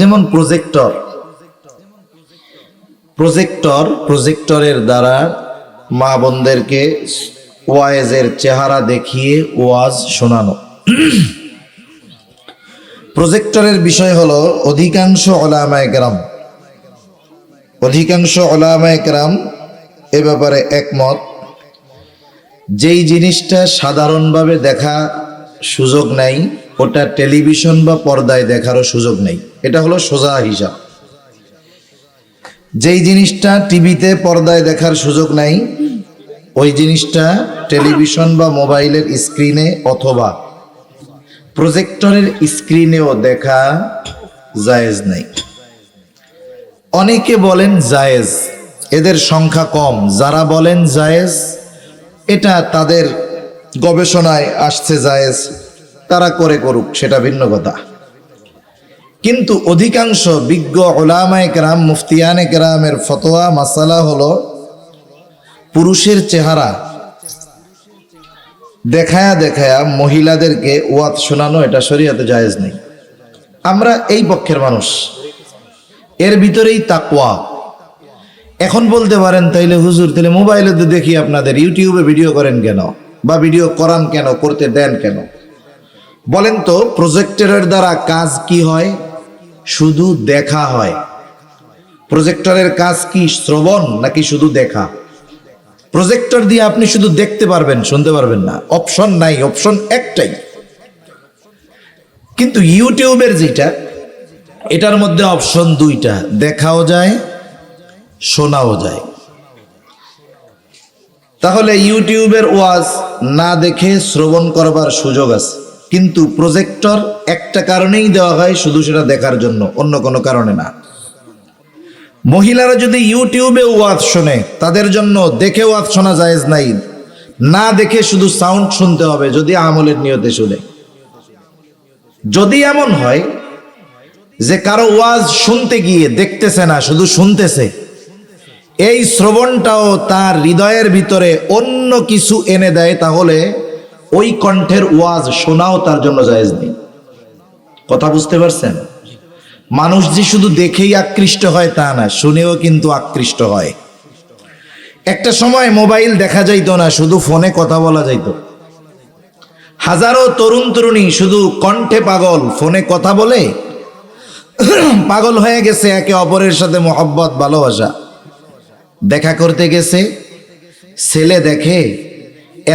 যেমন প্রজেক্টরের দ্বারা মা বোনদেরকে ওয়াইজের চেহারা দেখিয়ে ওয়াজ শোনানো। প্রজেক্টরের বিষয় হলো অধিকাংশ উলামায়ে কেরাম এ ব্যাপারে একমত। যেই জিনিসটা সাধারণভাবে দেখা সুযোগ নাই, ওটা টেলিভিশন বা পর্দায় দেখারও সুযোগ নেই। এটা হলো সোজা হিসাব। যেই জিনিসটা টিভিতে পর্দায় দেখার সুযোগ নাই, ওই জিনিসটা টেলিভিশন বা মোবাইলের স্ক্রিনে অথবা প্রজেক্টরের স্ক্রিনেও দেখা জায়েজ নাই। অনেকে বলেন জায়েজ, এদের সংখ্যা কম। যারা বলেন জায়েজ, এটা তাদের গবেষণায় আসছে জায়েজ, তারা করুক, সেটা ভিন্ন কথা। কিন্তু অধিকাংশ বিজ্ঞ উলামায়ে কেরাম, মুফতিয়ানে কেরামের ফতোয়া মাসালা হলো পুরুষের চেহারা দেখায়া মহিলাদেরকে ওয়াজ শোনানো, এটা শরীয়তে জায়েজ নেই। আমরা এই পক্ষের মানুষ, এর ভিতরেই তাকওয়া। এখন বলতে পারেন, তাইলে হুজুর, তাহলে মোবাইলে তো দেখি আপনাদের, ইউটিউবে ভিডিও করেন কেন, বা ভিডিও করান কেন, করতে দেন কেন? বলেন তো, প্রজেক্টরের দ্বারা কাজ কি হয়? শুধু দেখা হয়। প্রজেক্টরের কাজ কি শ্রবণ নাকি শুধু দেখা? প্রজেক্টর দিয়ে আপনি শুধু দেখতে পারবেন, শুনতে পারবেন না, অপশন নাই, অপশন একটাই। কিন্তু ইউটিউবের যেটা, এটার মধ্যে অপশন দুইটা, দেখাও যায়, শোনাও যায়। তাহলে ইউটিউবের ওয়াজ না দেখে শ্রবণ করবার সুযোগ আছে, কিন্তু প্রজেক্টর একটা কারণেই দেওয়া হয়, শুধু সেটা দেখার জন্য, অন্য কোনো কারণে না। মহিলারা যদি ইউটিউবে ওয়াজ শোনে, তাদের জন্য দেখে ওয়াজ শোনা জায়েজ নাই, না দেখে শুধু সাউন্ড শুনতে হবে, যদি আমলের নিয়তে শুনে। যদি এমন হয় যে কারো ওয়াজ শুনতে গিয়ে দেখতেছে না, শুধু শুনতেছে, এই শ্রবণটাও তার হৃদয়ের ভিতরে অন্য কিছু এনে দেয়, তাহলে ওই কণ্ঠের ওয়াজ শোনাও তার জন্য জায়েজ নেই। কথা বুঝতে পারছেন? মানুষ যে শুধু দেখেই আকৃষ্ট হয় তা না, শুনেও কিন্তু আকৃষ্ট হয়। একটা সময় মোবাইল দেখা যাইতো না, শুধু ফোনে কথা বলা যাইতো। হাজারো তরুণ তরুণী শুধু কণ্ঠে পাগল, ফোনে কথা বলে পাগল হয়ে গেছে, একে অপরের সাথে মহব্বত, ভালোবাসা। দেখা করতে গেছে, ছেলে দেখে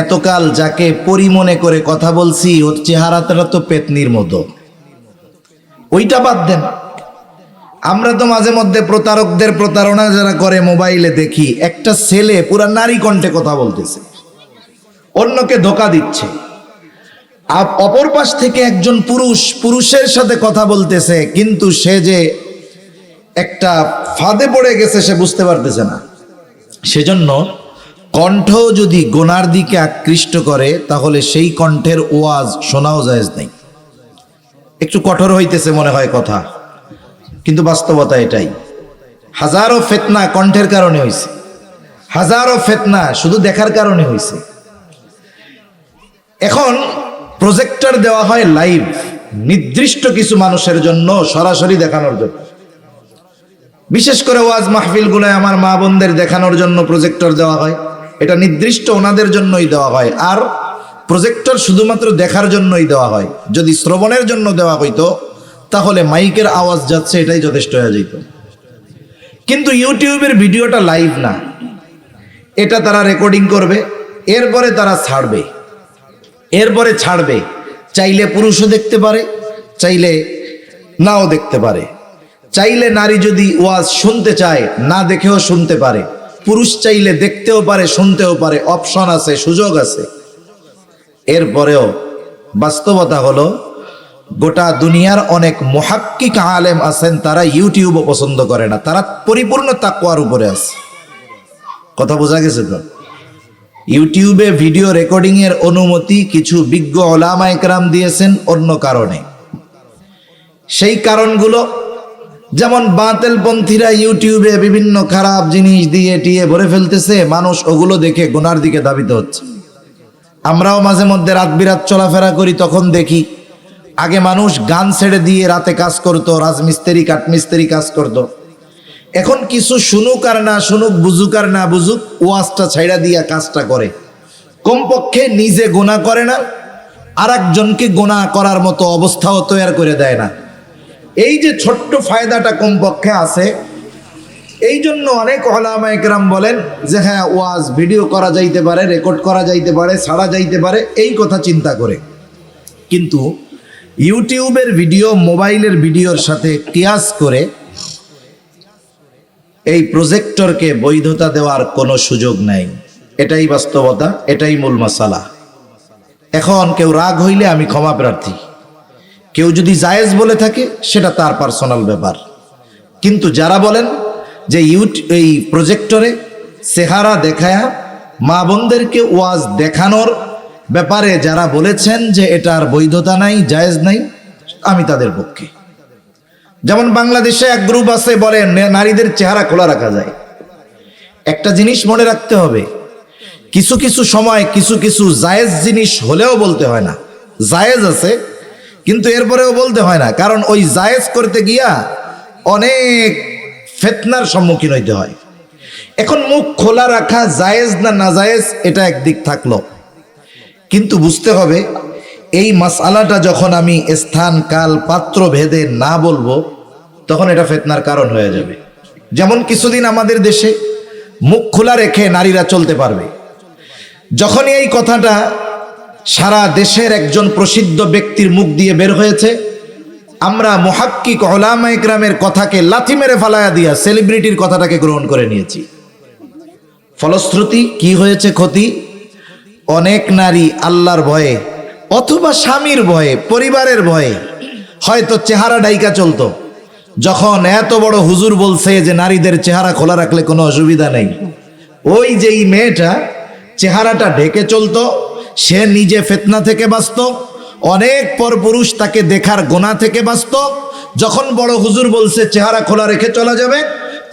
এতকাল যাকে পরি মনে করে কথা বলছি, ওর চেহারাটা তো পেতনির মতো। ওইটা বাদ দেন, আমরা তো মাঝে মধ্যে প্রতারকদের প্রতারণা যারা করে মোবাইলে দেখি, একটা ছেলে পুরা নারী কণ্ঠে কথা বলতেছে, অন্যকে ধোঁকা দিচ্ছে। অপর পাশ থেকে একজন পুরুষের সাথে কথা বলতেছে, কিন্তু সে যে একটা ফাঁদে পড়ে গেছে সে বুঝতে পারতেছে না। সেজন্য কণ্ঠ যদি গুনার দিকে আকৃষ্ট করে, তাহলে সেই কণ্ঠের ওয়াজ শোনাও জায়েজ নেই। একটু কঠোর হইতেছে মনে হয় কথা, কিন্তু বাস্তবতা এটাই। হাজারো ফিতনা কণ্ঠের কারণে হয়েছে, হাজারো ফিতনা শুধু দেখার কারণে হয়েছে। এখন প্রজেক্টর দেওয়া হয় লাইভ, নির্দিষ্ট কিছু মানুষের জন্য, সরাসরি দেখানোর জন্য। বিশেষ করে ওয়াজ মাহফিলগুলোয় আমার মা বোনদের দেখানোর জন্য প্রজেক্টর দেওয়া হয়, এটা নির্দিষ্ট ওনাদের জন্যই দেওয়া হয়। আর প্রজেক্টর শুধুমাত্র দেখার জন্যই দেওয়া হয়। যদি শ্রবণের জন্য দেওয়া হইতো, তাহলে মাইকের আওয়াজ যাচ্ছে, এটাই যথেষ্ট হয়ে যেত। কিন্তু ইউটিউবের ভিডিওটা লাইভ না, এটা তারা রেকর্ডিং করবে, এরপরে তারা ছাড়বে। চাইলে পুরুষও দেখতে পারে, চাইলে নাও দেখতে পারে। চাইলে নারী যদি ওয়াজ শুনতে চায়, না দেখেও শুনতে পারে। পুরুষ চাইলে দেখতেও পারে, শুনতেও পারে, অপশন আছে, সুযোগ আছে। এরপরেও বাস্তবতা হলো, গোটা দুনিয়ার অনেক মুহাক্কিক আলেম আছেন, তারা ইউটিউবও পছন্দ করে না, তারা পরিপূর্ণ তাকওয়ার উপরে আছে। কথা বোঝা গেছে তো? ইউটিউবে ভিডিও রেকর্ডিং এর অনুমতি কিছু বিজ্ঞ উলামায়ে কেরাম দিয়েছেন অন্য কারণে। সেই কারণগুলো যেমন, বাতিলপন্থীরা ইউটিউবে বিভিন্ন খারাপ জিনিস দিয়ে টিয়ে ভরে ফেলতেছে, মানুষ ওগুলো দেখে গুনার দিকে ধাবিত হচ্ছে। আমরাও মাঝে মধ্যে রাত বিরাত চলাফেরা করি, তখন দেখি আগে মানুষ গান ছেড়ে দিয়ে রাতে কাজ করত, রাজমিস্ত্রি কাঠমিস্ত্রি কাজ করত। এখন কিছু শুনুক আর না শুনুক, বুঝুক আর না বুঝুক, ওয়াজটা ছাইড়া দিয়া কাজটা করে। কমপক্ষে নিজে গুনাহ করে না, আর একজনকে গুনাহ করার মতো অবস্থাও তৈরি করে দেয় না। এই যে ছোট্ট ফায়দাটা কমপক্ষে আছে, এই জন্য অনেক উলামা ইকরাম বলেন যে হ্যাঁ, ওয়াজ ভিডিও করা যাইতে পারে, রেকর্ড করা যাইতে পারে, ছাড়া যাইতে পারে, এই কথা চিন্তা করে। কিন্তু ইউটিউবের ভিডিও মোবাইলের ভিডিওর সাথে কিয়াস করে এই প্রজেক্টরকে বৈধতা দেওয়ার কোনো সুযোগ নাই। এটাই বাস্তবতা, এটাই মূল মাসালা। এখন কেউ রাগ হইলে আমি ক্ষমা প্রার্থী, কেউ যদি জায়েজ বলে থাকে সেটা তার পার্সোনাল ব্যাপার। কিন্তু যারা বলেন যে এই প্রজেক্টরে চেহারা দেখায়া মা বোনদেরকে ওয়াজ দেখানোর ব্যাপারে যারা বলেছেন যে এটার বৈধতা নাই, জায়েজ নাই, আমি তাদের পক্ষে। যেমন বাংলাদেশে এক গ্রুপ আছে, বলে নারীদের চেহারা খোলা রাখা যায়। একটা জিনিস মনে রাখতে হবে, কিছু কিছু সময় কিছু কিছু জায়েজ জিনিস হলেও বলতে হয় না। জায়েজ আছে কিন্তু এরপরেও বলতে হয় না, কারণ ওই জায়েজ করতে গিয়া অনেক ফিতনার সম্মুখীন হইতে হয়। এখন মুখ খোলা রাখা জায়েজ না নাজায়েজ এটা একদিক থাকলো, কিন্তু বুঝতে হবে এই মাসআলাটা যখন আমি স্থান কাল পাত্র ভেদে না বলবো, তখন এটা ফিতনার কারণ হয়ে যাবে। যেমন কিছুদিন আমাদের দেশে মুখ খোলা রেখে নারীরা চলতে পারবে, যখনই এই কথাটা সারা দেশের একজন প্রসিদ্ধ ব্যক্তির মুখ দিয়ে বের হয়েছে, আমরা মুহাক্কিক উলামা ইকরামের কথাকে লাথি মেরে ফালায়া দিয়া সেলিব্রিটির কথাটাকে গ্রহণ করে নিয়েছি। ফলশ্রুতি কি হয়েছে? ক্ষতি। অনেক নারী আল্লাহর ভয়ে অথবা স্বামীর ভয়ে, পরিবারের ভয়ে হয়তো চেহারা ডাইকা চলতো। যখন এত বড় হুজুর বলছে যে নারীদের চেহারা খোলা রাখলে কোনো অসুবিধা নেই, ওই যে এই মেয়েটা চেহারাটা ঢেকে চলতো, সে নিজে ফিতনা থেকে বাঁচত, অনেক পরপুরুষ তাকে দেখার গুনাহ থেকে বাঁচত। যখন বড় হুজুর বলছে চেহারা খোলা রেখে চলা যাবে,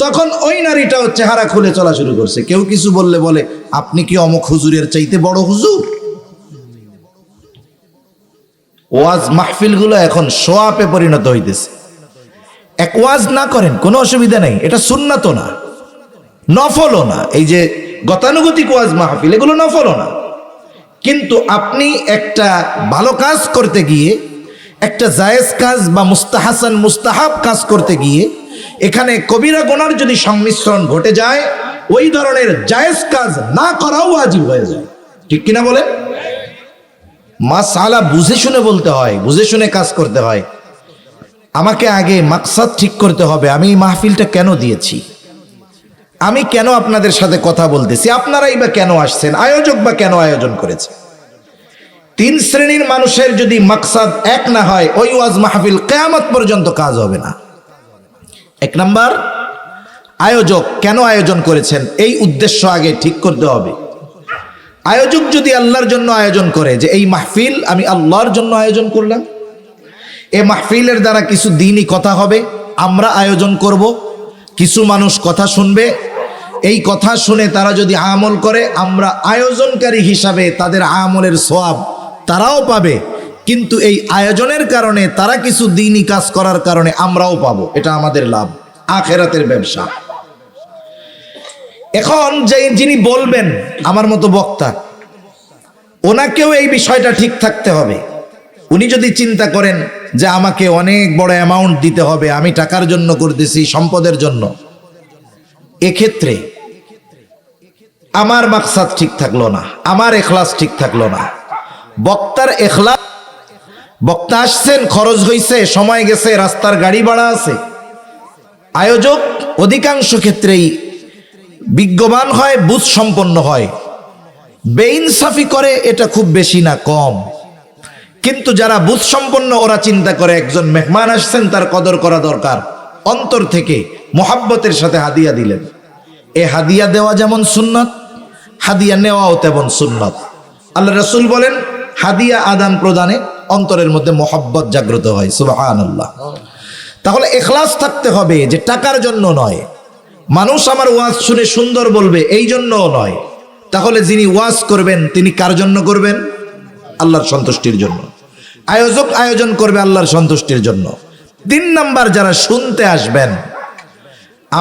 তখন ওই নারীটাও চেহারা খুলে চলা শুরু করছে। কেউ কিছু বললে বলে আপনি কি অমুক হুজুরের চাইতে বড় হুজুর? ওয়াজ মাহফিলগুলো এখন শো আপে পরিণত হইতেছে। এক ওয়াজ না করেন কোনো অসুবিধা নেই, এটা সুন্নাতও না, নফলও না। এই যে গতানুগতিক ওয়াজ মাহফিল, এগুলো নফলও না। কিন্তু আপনি একটা ভালো কাজ করতে গিয়ে, একটা জায়েজ কাজ বা মুস্তাহাসান মুস্তাহাব কাজ করতে গিয়ে এখানে কবিরা গুনার যদি সংমিশ্রণ ঘটে যায়, ওই ধরনের জায়েজ কাজ না করাও ওয়াজিব হয়ে যায়। ঠিক কিনা বলে? মাসআলা বুঝে শুনে বলতে হয়, বুঝে শুনে কাজ করতে হয়। আমাকে আগে মাকসাদ ঠিক করতে হবে, আমি এই মাহফিলটা কেন দিয়েছি, আমি কেন আপনাদের সাথে কথা বলতেছি, আপনারাই বা কেন আসছেন, আয়োজক বা কেন আয়োজন করেছে। তিন শ্রেণীর মানুষের যদি মাকসাদ এক না হয়, ওই ওয়াজ মাহফিল কিয়ামত পর্যন্ত কাজ হবে না। এক নাম্বার, আয়োজক কেন আয়োজন করেছেন, এই উদ্দেশ্য আগে ঠিক করতে হবে। আয়োজক যদি আল্লাহর জন্য আয়োজন করে যে এই মাহফিল আমি আল্লাহর জন্য আয়োজন করলাম, এই মাহফিলের দ্বারা কিছু দ্বীনি কথা হবে, আমরা আয়োজন করব, কিছু মানুষ কথা শুনবে, এই কথা শুনে তারা যদি আমল করে, আমরা আয়োজনকারী হিসাবে তাদের আমলের সওয়াব তারাও পাবে, কিন্তু এই আয়োজনের কারণে তারা কিছু দ্বীনি কাজ করার কারণে আমরাও পাবো। এটা আমাদের লাভ, আখিরাতের ব্যবসা। এখন যিনি বলবেন আমার মতো বক্তা, ওনাকেও এই বিষয়টা ঠিক থাকতে হবে। উনি যদি চিন্তা করেন যে আমাকে অনেক বড় অ্যামাউন্ট দিতে হবে, আমি টাকার জন্য করতেছি, সম্পদের জন্য, এক্ষেত্রে আমার মাকসাদ ঠিক থাকলো না, আমার ইখলাস ঠিক থাকলো না। বক্তার ইখলাস, বক্তা আসছেন, খরচ হইছে, সময় গেছে, রাস্তার গাড়ি ভাড়া আছে। আয়োজক অধিকাংশ ক্ষেত্রেই বিজ্ঞবান হয়, বুঝ সম্পন্ন হয়, বেইনসাফি করে এটা খুব বেশি না, কম। কিন্তু যারা বুঝ সম্পন্ন, ওরা চিন্তা করে একজন মেহমান আসছেন, তার কদর করা দরকার, অন্তর থেকে মোহাব্বতের সাথে হাদিয়া দিলেন। এ হাদিয়া দেওয়া যেমন সুন্নত, হাদিয়া নেওয়াও তেমন সুন্নত। আল্লাহ রাসূল বলেন হাদিয়া আদান প্রদানে অন্তরের মধ্যে মোহাব্বত জাগ্রত হয়। সুবহানাল্লাহ। তাহলে ইখলাস থাকতে হবে, যে টাকার জন্য নয়, মানুষ আমার ওয়াজ শুনে সুন্দর বলবে এই জন্যও নয়। তাহলে যিনি ওয়াজ করবেন তিনি কার জন্য করবেন? আল্লাহর সন্তুষ্টির জন্য। আয়োজক আয়োজন করবে আল্লাহর সন্তুষ্টির জন্য। 3 নাম্বার, যারা শুনতে আসবেন,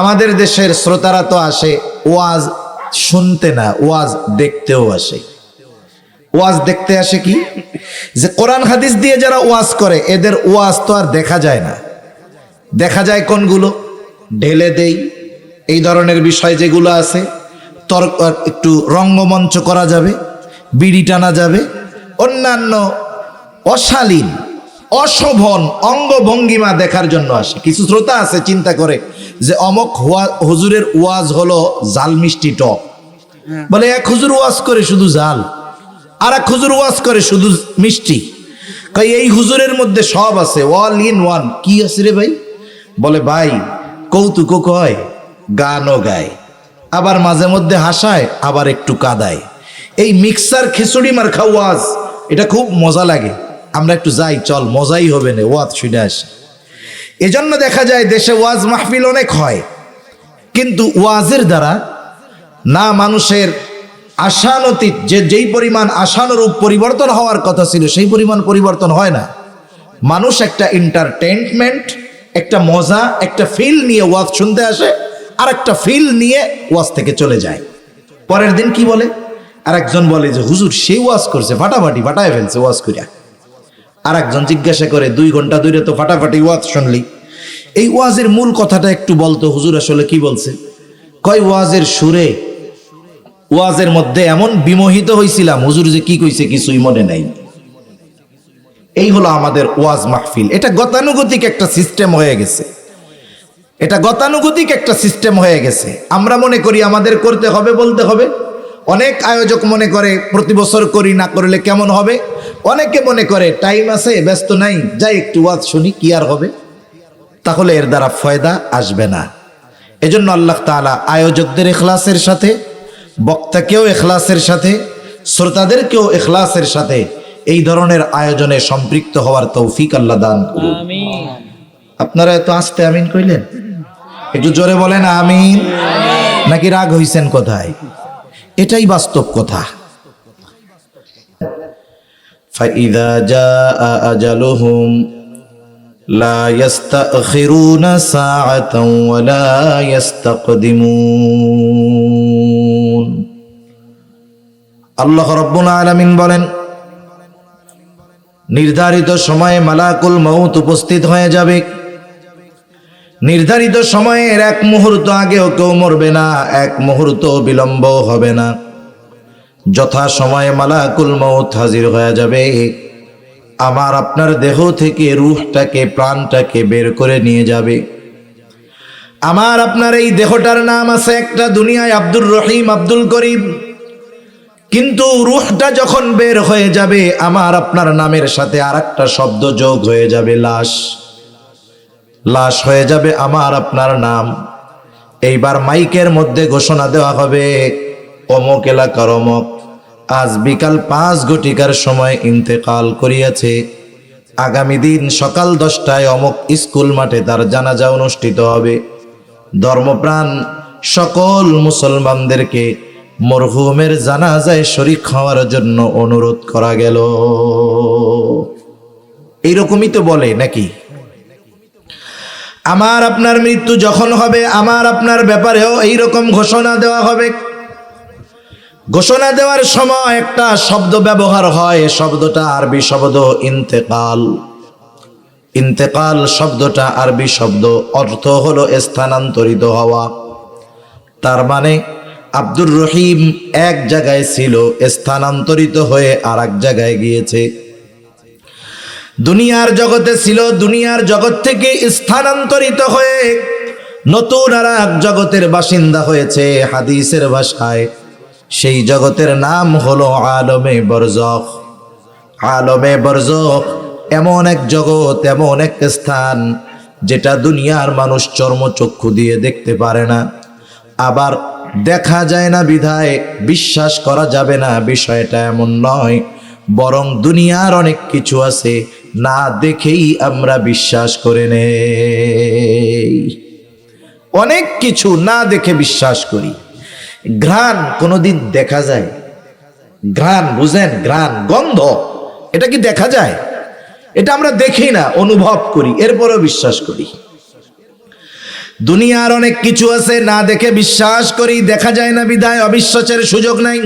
আমাদের দেশের শ্রোতারা তো আসে ওয়াজ শুনতে না, ওয়াজ দেখতেও আসে। ওয়াজ দেখতে আসে কি, যে কোরআন হাদিস দিয়ে যারা ওয়াজ করে এদের ওয়াজ তো আর দেখা যায় না। দেখা যায় কোনগুলো, ঢেলে দেই এই ধরনের বিষয় যেগুলো আছে, তর্ক, একটু রঙ্গমঞ্চ করা যাবে, বিড়ি টানা যাবে, অন্যান্য অশালীন অশোভন অঙ্গভঙ্গিমা দেখার জন্য আসে। কিছু শ্রোতা আছে চিন্তা করে যে অমক হুজুরের ওয়াজ হলো জাল মিষ্টি টক, বলে এক হুজুর ওয়াজ করে শুধু জাল, আর এক হুজুর ওয়াজ করে শুধু মিষ্টি। এই হুজুরের মধ্যে সব আছে, অল ইন ওয়ান। কি আছে রে ভাই? বলে ভাই কৌতুকও কয়, গানও গায়, আবার মাঝে মধ্যে হাসায়, আবার একটু কাঁদায়। এই মিক্সার খিচুড়ি মার্কা ওয়াজ, এটা খুব মজা লাগে। আমরা একটু যাই, চল মজাই হবে না, ওয়াজ শুনে আসি। এজন্য দেখা যায় দেশে ওয়াজ মাহফিল অনেক হয়, কিন্তু ওয়াজের দ্বারা না মানুষের আশানুতীত যেই পরিমাণ আশানুরূপ পরিবর্তন হওয়ার কথা ছিল সেই পরিমাণ পরিবর্তন হয় না। মানুষ একটা এন্টারটেইনমেন্ট, একটা মজা, একটা ফিল নিয়ে ওয়াজ শুনতে আসে, আর একটা ফিল নিয়ে ওয়াজ থেকে চলে যায়। পরের দিন কি বলে, আর একজন বলে যে হুজুর সেই ওয়াজ করছে, ফাটাফাটি ফাটায় ফেলছে ওয়াজ করিয়া। আর একজন জিজ্ঞাসা করে 2 ঘন্টা ধরে তো ফাটাফাটি ওয়াজ শুনলি, এই ওয়াজের মূল কথাটা একটু বলতো হুজুর, আসলে কি বলছে? কয় ওয়াজের সুরে, ওয়াজের মধ্যে এমন বিমোহিত হয়েছিলাম, হুজুর যে কি কইছে কিছুই মনে নাই। এই হলো আমাদের ওয়াজ মাহফিল। এটা গতানুগতিক একটা সিস্টেম হয়ে গেছে, এটা গতানুগতিক একটা সিস্টেম হয়ে গেছে। আমরা মনে করি আমাদের করতে হবে, বলতে হবে। অনেক আয়োজক মনে করে প্রতি বছর করি, না করলে কেমন হবে। অনেকে মনে করে টাইম আছে, ব্যস্ত নাই, যাই একটু ওয়াজ শুনি, কি আর হবে। তাহলে এর দ্বারা ফায়দা আসবে না। এজন্য আল্লাহ তাআলা আয়োজকদের ইখলাসের সাথে, বক্তাকেও ইখলাসের সাথে, শ্রোতাদেরকেও ইখলাসের সাথে এই ধরনের আয়োজনে সম্পৃক্ত হওয়ার তৌফিক আল্লাহ দান করুন। আমিন। আপনারা এত আস্তে আমিন কইলেন, একটু জোরে বলেন আমিন। নাকি রাগ হইছেন কোথায়? এটাই বাস্তব কথা। ফাইদা জাআ আজালুহুম লা ইস্তাখিরুনা সাআতান ওয়া লা ইস্তাকদিমুন। আল্লাহ রাব্বুল আলামিন বলেন, নির্ধারিত সময়ে মালাকুল মউত উপস্থিত হয়ে যাবে। নির্ধারিত সময়ের 1 মুহূর্ত আগেও কেউ মরবে না, 1 মুহূর্ত বিলম্ব হবে না। যথা সময়ে মালাকুল মউত হাজির হয়ে যাবে, আমার আপনার দেহ থেকে রূহটাকে, প্রাণটাকে বের করে নিয়ে যাবে। আমার আপনার এই দেহটার নাম আছে একটা দুনিয়ায় আব্দুর রহিম, আব্দুল করিম, কিন্তু রূহটা যখন বের হয়ে যাবে আমার আপনার নামের সাথে আরেকটা শব্দ যোগ হয়ে যাবে, লাশ। লাশ হয়ে যাবে আমার আপনার নাম। এইবার মাইকের মধ্যে ঘোষণা দেওয়া হবে, অমুক এলাকার অমুক আজ বিকাল 5 ঘটিকার সময় ইন্তেকাল করিয়াছে। আগামী দিন সকাল 10টায় অমুক স্কুল মাঠে তার জানাজা অনুষ্ঠিত হবে। ধর্মপ্রাণ সকল মুসলমানদেরকে মরহুমের জানাজায় শরীক হওয়ার জন্য অনুরোধ করা গেল। এইরকমই তো বলে নাকি? আমার আপনার মৃত্যু যখন হবে আমার আপনার ব্যাপারেও এইরকম ঘোষণা দেওয়া হবে। ঘোষণা দেওয়ার সময় একটা শব্দ ব্যবহার হয়, শব্দটা আরবি শব্দ ইন্তেকাল। ইন্তেকাল শব্দটা আরবি শব্দ, অর্থ হলো স্থানান্তরিত হওয়া। তার মানে আব্দুর রহিম এক জায়গায় ছিল, স্থানান্তরিত হয়ে আর এক জায়গায় গিয়েছে। দুনিয়ার জগতে ছিল, দুনিয়ার জগৎ থেকে স্থানান্তরিত হয়ে নতুন আর এক জগতের বাসিন্দা হয়েছে। হাদিসের ভাষায় সেই জগতের নাম হলো আলমে বরজখ। আলমে বরজখ এমন এক জগৎ, এমন এক স্থান যেটা দুনিয়ার মানুষ চর্মচক্ষু দিয়ে দেখতে পারে না। আবার দেখা যায় না বিধায় বিশ্বাস করা যাবে না, বিষয়টা এমন নয়। বরং দুনিয়ার অনেক কিছু আছে না দেখেই আমরা বিশ্বাস করে নেই। অনেক কিছু না দেখে বিশ্বাস করি। ঘ্রাণ কোনোদিন দেখা যায়? ঘ্রাণ বুঝেন? ঘ্রাণ, গন্ধ, এটা কি দেখা যায়? এটা আমরা দেখি না, অনুভব করি, এরপরও বিশ্বাস করি। দুনিয়ার অনেক কিছু আছে না দেখে বিশ্বাস করি, দেখা যায় না বিদায় অবিশ্বাসের সুযোগ নাই।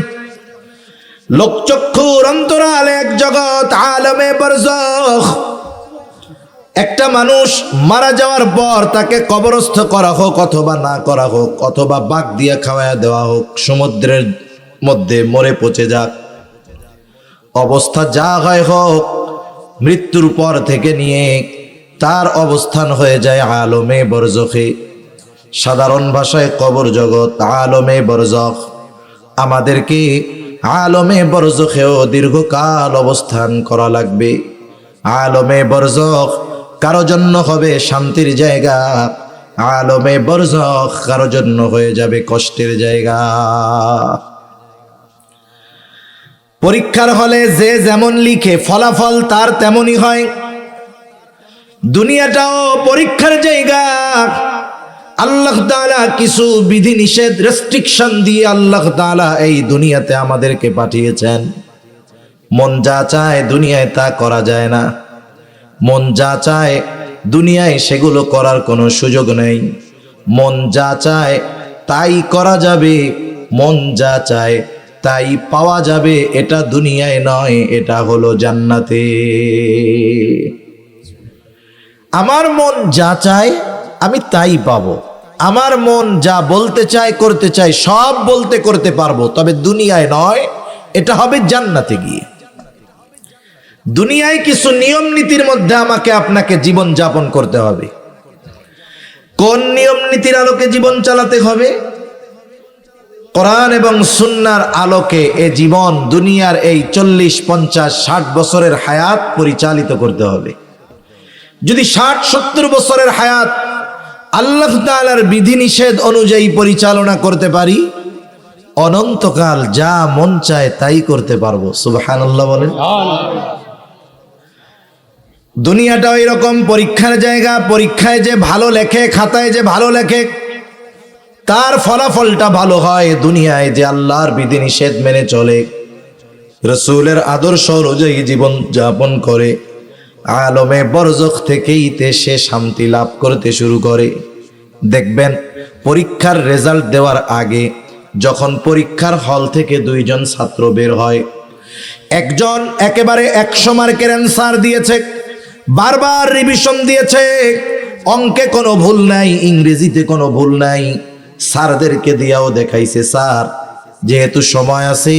লোকচক্ষুর অন্তরালে এক জগৎ, আলমে বরজখ। একটা মানুষ মারা যাওয়ার পর তাকে কবরস্থ করা হোক অথবা না করা হোক, অথবা বাঘ দিয়ে খাওয়ায়া দেওয়া হোক, সমুদ্রের মধ্যে মরে পচে যাক, অবস্থা যা হয় হোক, মৃত্যুর পর থেকে নিয়ে তার অবস্থান হয়ে যায় আলমে বরজখে। সাধারণ ভাষায় কবর জগৎ, আলমে বরজখ। আমাদেরকে আলমে বরজখেও দীর্ঘকাল অবস্থান করা লাগবে। আলমে বরজখ কারো জন্য হবে শান্তির জায়গা, আলমে বরজখ কারো জন্য হয়ে যাবে কষ্টের জায়গা। পরীক্ষার হলে যে যেমন লিখে ফলাফল তার তেমনই হয়। দুনিয়াটাও পরীক্ষার জায়গা। আল্লাহ তাআলা কিছু বিধি নিষেধ রেস্ট্রিকশন দিয়ে আল্লাহ তাআলা এই দুনিয়াতে আমাদেরকে পাঠিয়েছেন। মন যা চায় দুনিয়ায় তা করা যায় না, মন যা চায় দুনিয়ায় সেগুলো করার কোনো সুযোগ নেই। মন যা চায় তাই করা যাবে, মন যা চায় তাই পাওয়া যাবে। এটা দুনিয়ায় নয়, এটা হলো জান্নাতে। আমার মন যা চায় আমি তাই পাবো, আমার মন যা বলতে চায় করতে চায় সব বলতে করতে পারবো, তবে দুনিয়ায় নয়, এটা হবে জান্নাতে গিয়ে। দুনিয়ায় কিছু নিয়ম নীতির মধ্যে আমাকে আপনাকে জীবন যাপন করতে হবে। কোন নিয়ম নীতির আলোকে জীবন চালাতে হবে? কোরআন এবং সুন্নাহর আলোকে এ জীবন, দুনিয়ার এই 40, 50, 60 বছরের হায়াত পরিচালিত করতে হবে। যদি 60, 70 বছরের হায়াত আল্লাহ তাআলার বিধিনিষেধ অনুযায়ী পরিচালনা করতে পারি, অনন্তকাল যা মন চায় তাই করতে পারবো। সুবহানাল্লাহ বলেন। দুনিয়াটা এরকম পরীক্ষার জায়গা। পরীক্ষায় যে ভালো লেখে, খাতায় যে ভালো লেখে, তার ফলাফলটা ভালো হয়। দুনিয়ায় যে আল্লাহর বিধিনিষেধ মেনে চলে, রাসূলের আদর্শ অনুযায়ী জীবন যাপন করে, আলমে বরজখ থেকেই সে শান্তি লাভ করতে শুরু করে। দেখবেন পরীক্ষার রেজাল্ট দেওয়ার আগে যখন পরীক্ষার হল থেকে 2 জন ছাত্র বের হয়, একজন একেবারে 100 মার্কের অ্যান্সার দিয়েছে, বারবার রিভিশন দিয়েছে, অঙ্কে কোনো ভুল নাই, ইংরেজিতে কোনো ভুল নাই, স্যারদেরকে দিয়াও দেখাইছে, স্যার যেহেতু সময় আছে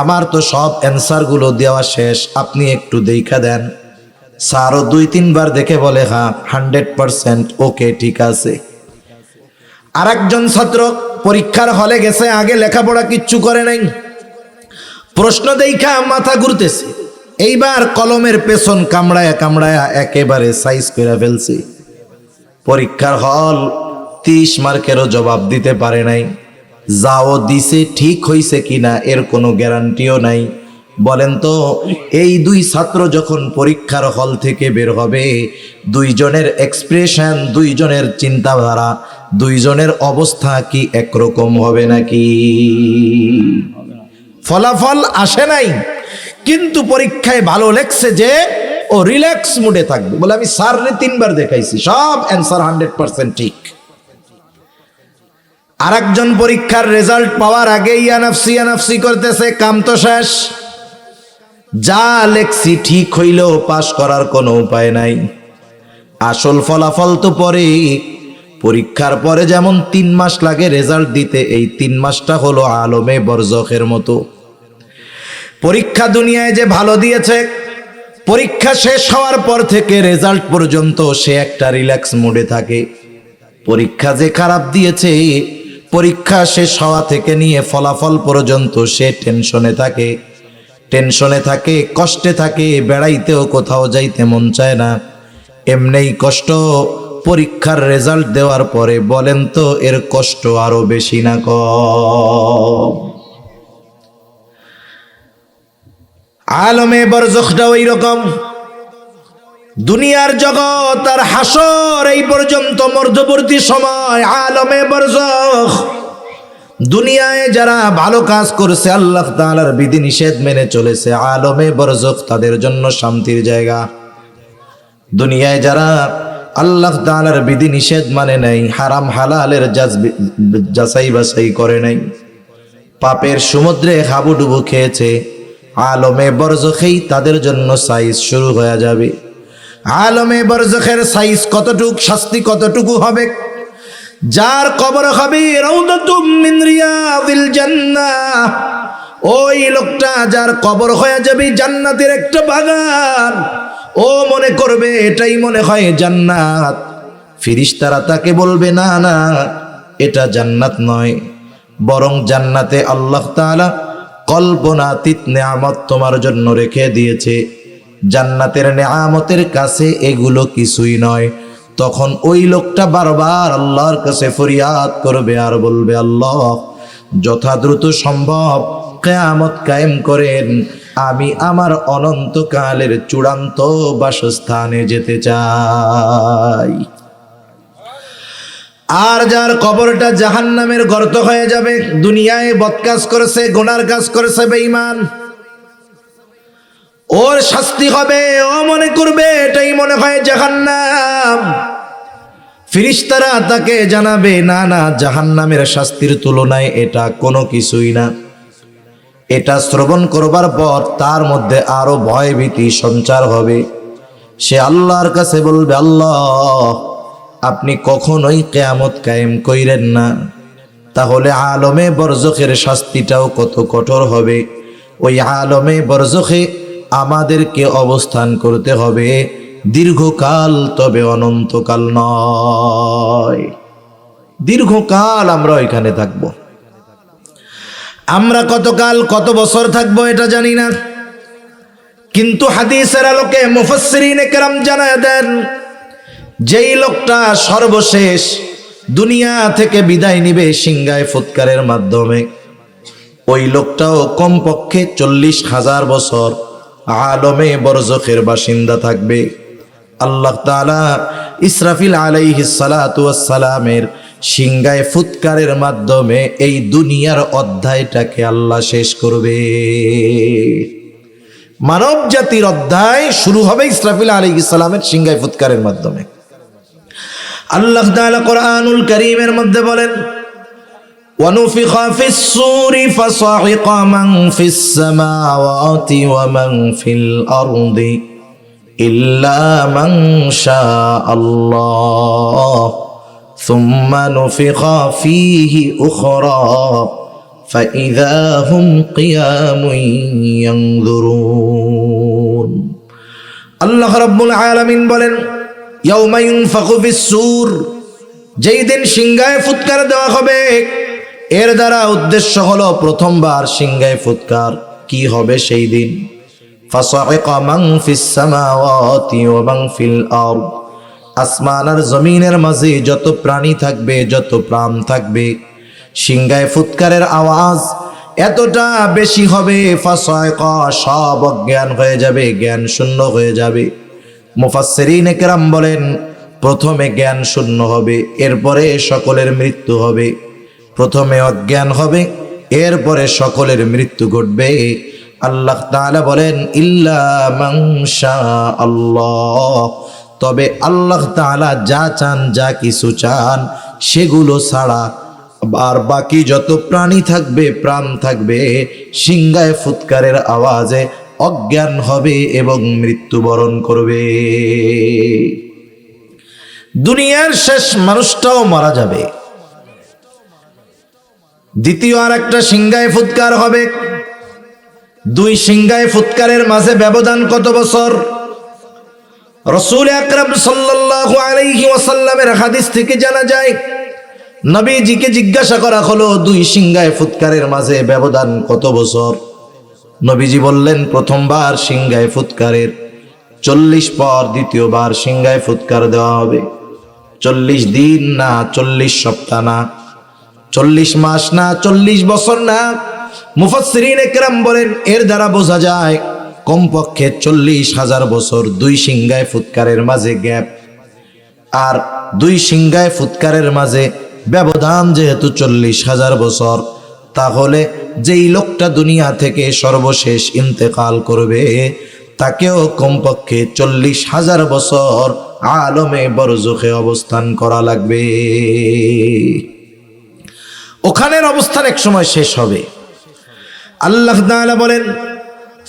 আমার তো সব অ্যান্সারগুলো দেওয়া শেষ, আপনি একটু দেখা দেন। স্যারও 2-3 বার দেখে বলে হ্যাঁ 100% ওকে, ঠিক আছে। আরেকজন ছাত্র পরীক্ষার হলে গেছে, আগে লেখাপড়া কিচ্ছু করে নাই, প্রশ্ন দেখা মাথা ঘুরতেছে, এইবার কলমের পেছন কামড়ায়া কামড়ায়া একেবারে সাইজ করে ফেলছে। পরীক্ষার হল 30 মার্কেরও জবাব দিতে পারে নাই। যাও দিছে ঠিক হইছে কিনা এর কোনো গ্যারান্টিও নাই। বলেন তো, এই 2 ছাত্র যখন পরীক্ষার হল থেকে বের হবে, 2 জনের এক্সপ্রেশন, 2 জনের চিন্তাধারা, 2 জনের অবস্থা কি একরকম হবে নাকি? ফলাফল আসে নাই, কিন্তু পরীক্ষায় ভালো লেখছে যে ও রিল্যাক্স মুডে থাকবে, বলে আমি স্যাররে 3 বার দেখাইছি, সব অ্যান্সার 100% ঠিক। আরেকজন পরীক্ষার রেজাল্ট পাওয়ার আগেই ইয়ানাফসি করতেছে, কাম তো শেষ, যা লেখছি ঠিক হইলেও পাশ করার কোনো উপায় নাই। আসল ফলাফল তো পরে, পরীক্ষার পরে যেমন 3 মাস লাগে রেজাল্ট দিতে, এই 3 মাসটা হলো আলমে বরজখের মতো। পরীক্ষা দুনিয়ায় যে ভালো দিয়েছে, পরীক্ষা শেষ হওয়ার পর থেকে রেজাল্ট পর্যন্ত সে একটা রিল্যাক্স মুডে থাকে। পরীক্ষা যে খারাপ দিয়েছে, পরীক্ষা শেষ হওয়া থেকে নিয়ে ফলাফল পর্যন্ত সে টেনশনে থাকে, কষ্টে থাকে, বেড়াইতেও কোথাও যাইতে মন চায় না, এমনিই কষ্ট। পরীক্ষার রেজাল্ট দেওয়ার পরে বলেন তো এর কষ্ট আরো বেশি না কম? আলমে বরজখটা ওই রকম। দুনিয়ার জগৎ আর হাসর এই পর্যন্ত মধ্যবর্তী সময় আলমে বরজখ। দুনিয়ায় যারা ভালো কাজ করেছে, আল্লাহ তাআলার বিধি নিষেধ মেনে চলেছে, আলমে বরজখ তাদের জন্য শান্তির জায়গা। দুনিয়ায় যারা আল্লাহ তাআলার বিধি নিষেধ মানে নাই, হারাম হালালের যাচাই বাছাই করে নাই, পাপের সমুদ্রে হাবুডুবু খেয়েছে, আলমে বরজখেই তাদের জন্য সাইজ শুরু হয়ে যাবে। আলমে বরজখের সাইজ কতটুক, শাস্তি কতটুকু হবে? যার কবর হবে রাউদাতুম মিন রিয়াদিল জান্নাহ, ওই লোকটা যার কবর হয়ে যাবে জান্নাতের একটা বাগান, ও মনে করবে এটাই মনে হয় জান্নাত। ফেরেশতারা তাকে বলবে না না, এটা জান্নাত নয়, বরং জান্নাতে আল্লাহ তাআলা কল্পনাতীত নেয়ামত তোমার জন্য রেখে দিয়েছে। জান্নাতের নেয়ামতের কাছে এগুলো কিছুই নয়। তখন ওই লোকটা বারবার আল্লাহর কাছে ফরিয়াদ করবে আর বলবে, আল্লাহ যথা দ্রুত সম্ভব কিয়ামত কায়েম করেন, আমি আমার অনন্তকালের চূড়ান্ত বাসস্থানে যেতে চাই। আর যার কবরটা জাহান্নামের গর্ত হয়ে যাবে, দুনিয়ায় বদকাজ করেছে, গুনার কাজ করেছে, বেঈমান, ওর শাস্তি হবে, ও মনে করবে এটাই মনে হয় জাহান্নাম। ফেরেশতারা তাকে জানাবে, না না, জাহান্নামের শাস্তির তুলনায় এটা কোনো কিছুই না। এটা শ্রবণ করবার পর তার মধ্যে আরো ভয় ভীতি সঞ্চার হবে। সে আল্লাহর কাছে বলবে, আল্লাহ আপনি কখনোই কিয়ামত কায়েম কইরেন না, তাহলে আলমে বরজখের শাস্তিটাও কত কঠোর হবে। ওই আলমে বরজখে আমাদেরকে অবস্থান করতে হবে দীর্ঘকাল, তবে অনন্তকাল নয়। দীর্ঘকাল আমরা ওইখানে থাকব। আমরা কতকাল কত বছর থাকবো এটা জানি না, কিন্তু হাদিসের আলোকে মুফাসসিরিনে কেরাম জানায় দেন, যেই লোকটা সর্বশেষ দুনিয়া থেকে বিদায় নিবে সিংহায় ফুৎকারের মাধ্যমে, ওই লোকটাও কমপক্ষে 40,000 বছর আলমে বরজখের বাসিন্দা থাকবে। আল্লাহ তাআলা ইসরাফিল আলাইহিস সালাতু ওয়াস সালামের সিংহায় ফুৎকারের মাধ্যমে এই দুনিয়ার অধ্যায়টাকে আল্লাহ শেষ করবে। মানব জাতির অধ্যায় শুরু হবে ইসরাফিল আলাইহিস সালামের সিংহায় ফুৎকারের মাধ্যমে। আল্লাহ তাআলা কোরআনুল কারীমের মধ্যে বলেন, وَنُفِخَ فِي الصُّورِ فَصَعِقَ مَنْ فِي السَّمَاوَاتِ وَمَنْ فِي الْأَرْضِ إِلَّا مَنْ شَاءَ اللَّهُ ثُمَّ نُفِخَ فِيهِ أُخْرَى فَإِذَا هُمْ قِيَامٌ يَنْظُرُونَ। আল্লাহ রাব্বুল আলামিন বলেন, ইয়াউমা ইউনফাখু ফিস-সূর, যেই দিন সিংহায় ফুৎকার দেওয়া হবে, এর দ্বারা উদ্দেশ্য হলো প্রথমবার সিংহায় ফুৎকার কি হবে সেই দিন। ফাসাইকা মান ফিস সামাওয়াতি ওয়া মান ফিল আরদ, আসমান আর জমিনের মাঝে যত প্রাণী থাকবে, যত প্রাণ থাকবে, সিংহায় ফুৎকারের আওয়াজ এতটা বেশি হবে, ফাসাইকা সব অজ্ঞান হয়ে যাবে, জ্ঞান শূন্য হয়ে যাবে। মুফাসসিরিনে কেরাম বলেন, প্রথমে জ্ঞান শূন্য হবে, এরপরে সকলের মৃত্যু হবে। প্রথমে অজ্ঞান হবে, এরপরে সকলের মৃত্যু ঘটবে। আল্লাহ তাআলা বলেন, ইল্লা মান শাআল্লাহ, তবে আল্লাহ তাআলা যা চান, যা কিছু চান সেগুলো ছাড়া আর বাকি যত প্রাণী থাকবে, প্রাণ থাকবে, সিংহায় ফুৎকারের আওয়াজে অজ্ঞান হবে এবং মৃত্যুবরণ করবে। দুনিয়ার শেষ মানুষটাও মারা যাবে। দ্বিতীয় আর একটা সিংহায় ফুৎকার হবে। দুই সিংহায় ফুৎকারের মাঝে ব্যবধান কত বছর? রাসূল আকরাম সাল্লাল্লাহু আলাইহি ওয়াসাল্লামের হাদিস থেকে জানা যায়, নবীজিকে জিজ্ঞাসা করা হলো, দুই সিংহায় ফুৎকারের মাঝে ব্যবধান কত বছর? নবীজি বললেন, প্রথমবার সিংহায় ফুৎকারের 40 পর দ্বিতীয়বার সিংহায় ফুৎকার দেওয়া হবে। 40 দিন না, 40 সপ্তাহ না, 40 মাস না, 40 বছর না। মুফাসসিরিনে কেরাম বলেন, এর দ্বারা বোঝা যায় কমপক্ষে 40,000 বছর দুই সিংহায় ফুৎকারের মাঝে গ্যাপ। আর দুই সিংহায় ফুৎকারের মাঝে ব্যবধান যেহেতু 40,000 বছর, তাহলে যেই লোকটা দুনিয়া থেকে সর্বশেষ ইন্তেকাল করবে তাকেও কমপক্ষে 40,000 বছর আলমে বরজখে অবস্থান করা লাগবে। ওখানের অবস্থান এক সময় শেষ হবে। আল্লাহ তাআলা বলেন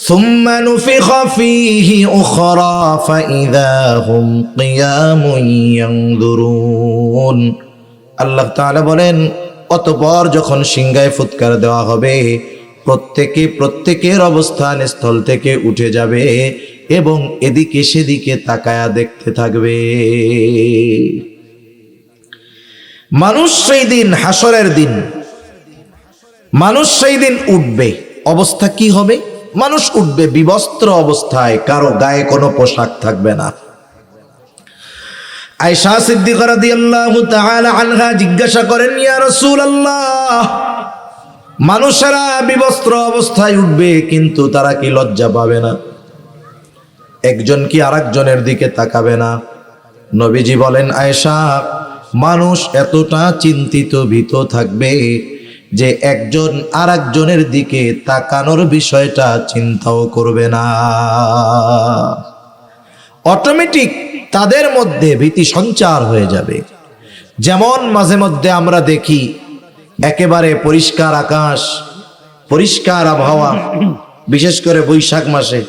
ثم نفخ فيه أخرى فإذا هم قيام ينظرون। আল্লাহ তাআলা বলেন অতঃপর যখন সিংহায় ফুৎকার দেওয়া হবে প্রত্যেকের অবস্থান স্থল থেকে উঠে যাবে এবং এদিকে সেদিকে তাকায়া দেখতে থাকবে। মানুষ সেই দিন, হাসরের দিন, মানুষ সেই দিন উঠবে। অবস্থা কি হবে? মানুষ উঠবে বিবস্ত্র অবস্থায়, কারো গায়ে কোনো পোশাক থাকবে না। আয়েশা সিদ্দিকা রাদিয়াল্লাহু তাআলা আনহা জিজ্ঞাসা করেন, ইয়া রাসূলুল্লাহ, মানুষেরা বিবস্ত্র অবস্থায় উঠবে, কিন্তু তারা কি লজ্জা পাবে না? একজন কি আরেকজনের দিকে তাকাবে না? নবীজি বলেন, আয়েশা, মানুষ এতটা চিন্তিত ভীত থাকবে যে একজন আরেকজনের দিকে তাকানোর বিষয়টা চিন্তাও করবে না। অটোমেটিক তাদের মধ্যে ভীতি সঞ্চার হয়ে যাবে। যেমন মাঝে মধ্যে আমরা দেখি একেবারে পরিষ্কার আকাশ, পরিষ্কার আবহাওয়া, বিশেষ করে বৈশাখ মাসে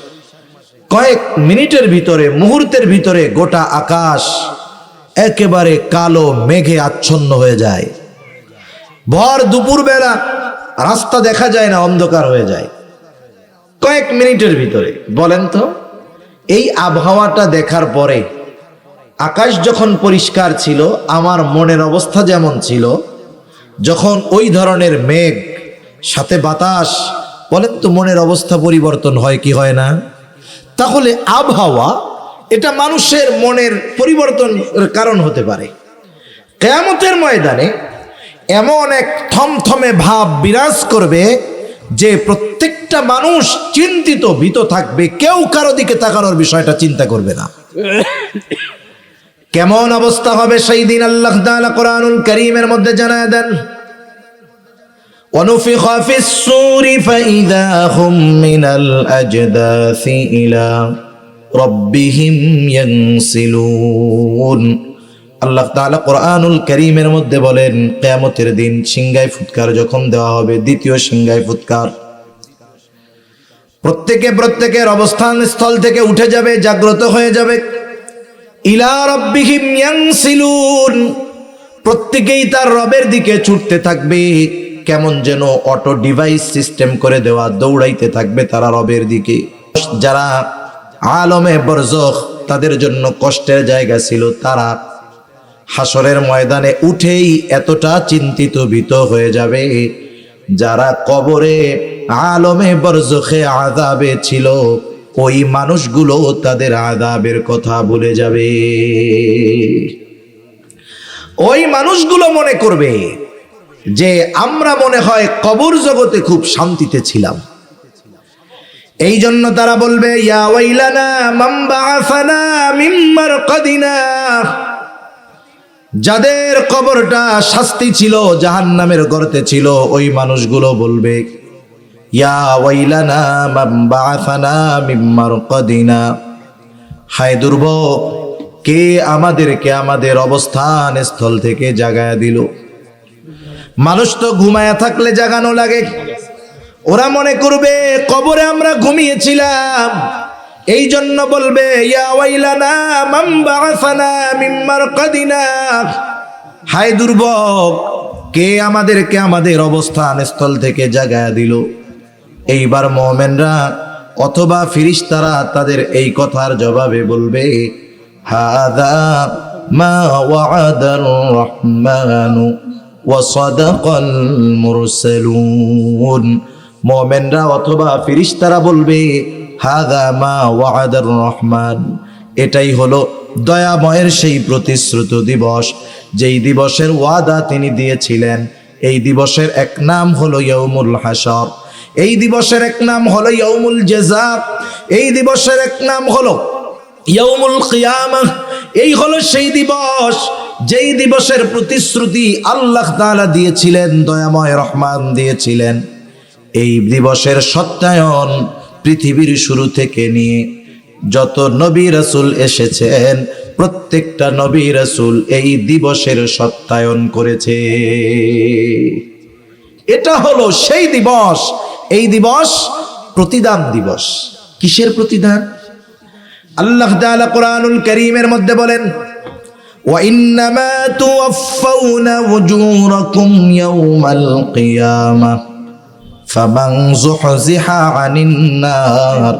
কয়েক মিনিটের ভিতরে, মুহূর্তের ভিতরে গোটা আকাশ একেবারে কালো মেঘে আচ্ছন্ন হয়ে যায়। ভর দুপুর বেলা রাস্তা দেখা যায় না, অন্ধকার হয়ে যায় কয়েক মিনিটের ভিতরে। বলেন তো, এই আবহাওয়াটা দেখার পরে আকাশ যখন পরিষ্কার ছিল, আমার মনের অবস্থা যেমন ছিল, যখন ওই ধরনের মেঘ সাথে বাতাস, বলেন তো মনের অবস্থা পরিবর্তন হয় কি হয় না? তাহলে আবহাওয়া এটা মানুষের মনের পরিবর্তনের কারণ হতে পারে। কিয়ামতের ময়দানে এমন এক থমথমে ভাব বিরাজ করবে যে প্রত্যেকটা মানুষ চিন্তিত ভীত থাকবে, কেউ কারো দিকে তাকানোর বিষয়টা চিন্তা করবে না। কেমন অবস্থা হবে সেই দিন আল্লাহ তাআলা কোরআনুল কারীমের মধ্যে জানায় দেন, وَنُفِخَ فِي الصُّورِ فَإِذَا هُمْ مِنَ الْأَجْدَاثِ إِلَى رَبِّهِمْ يَنْسِلُونَ। আল্লাহ তাআলা কোরআনুল কারীমের মধ্যে বলেন, কিয়ামতের দিন সিংহায় ফুৎকার যখন দেওয়া হবে, দ্বিতীয় সিংহায় ফুৎকার, প্রত্যেকের অবস্থান স্থল থেকে উঠে যাবে, জাগ্রত হয়ে যাবে। ইলা রাব্বিহিম ইয়ানসিলুন, প্রত্যেকেই তার রবের দিকে ছুটতে থাকবে। কেমন যেন অটো ডিভাইস সিস্টেম করে দেওয়া, দৌড়াইতে থাকবে তারা রবের দিকে। যারা আলমে বরজখ, তাদের জন্য কষ্টের জায়গা ছিল, তারা হাসরের ময়দানে উঠেই এতটা চিন্তিত ভীত হয়ে যাবে। যারা কবরে আলমে বরজখে আযাবে ছিল, ওই মানুষগুলো তাদের আযাবের কথা ভুলে যাবে। ওই মানুষগুলো মনে করবে যে আমরা মনে হয় কবর জগতে খুব শান্তিতে ছিলাম। এই জন্য তারা বলবে, ইয়া ওয়াইলানা মান বাআসানা মিন মারকাদিনা। যাদের কবরটা শাস্তি ছিল, জাহান্নামের গর্তে ছিল, ওই মানুষগুলো বলবে, ইয়া ওয়াইলানা মান বাআসানা মিন মারকাদিনা। হায় দুর্ভোগ, কে আমাদেরকে আমাদের অবস্থান স্থল থেকে জাগায়া দিল। মানুষ তো ঘুমায়া থাকলে জাগানো লাগে। ওরা মনে করবে কবরে আমরা ঘুমিয়েছিলাম, এই জন্য বলবে, ইয়া ওয়াইলানা মান বাআসানা মিন মারকাদিনা। হায় দুর্ভোগ, কে আমাদেরকে আমাদের অবস্থান স্থল থেকে জাগায়া দিল। এইবার মুমিনরা অথবা ফেরেশতারা তাদের এই কথার জবাবে বলবে, হাযা মা ওয়া'আদার রহমানু ওয়া সাদাকাল মুরসালুন। মুমিনরা অথবা ফেরেশতারা বলবে, হাযা মা ওয়া'আদার রহমান, এটাই হলো দয়াময়ের সেই প্রতিশ্রুত দিবস, যেই দিবসের ওয়াদা তিনি দিয়েছিলেন। এই দিবসের এক নাম হলো ইয়াউমুল হাসর, এই দিবসের এক নাম হলো ইয়াউমুল জাযা, এই দিবসের এক নাম হলো ইয়াউমুল কিয়ামাহ। এই হলো সেই দিবস যেই দিবসের প্রতিশ্রুতি আল্লাহ তাআলা দিয়েছিলেন, দয়াময় রহমান দিয়েছিলেন। এই দিবসের সত্যায়ন পৃথিবীর শুরু থেকে নিয়ে যত নবী রাসূল এসেছেন প্রত্যেকটা নবী রাসূল এই দিবসের সত্যায়ন করেছে। এটা হলো সেই দিবস। এই দিবস প্রতিদান দিবস। কিসের প্রতিদান? আল্লাহ তাআলা কোরআনুল কারীমের মধ্যে বলেন, وَإِنَّمَا تُوَفَّوْنَ أُجُورَكُمْ يَوْمَ الْقِيَامَةِ فَمَنْ زُحْزِحَ عَنِ النَّارِ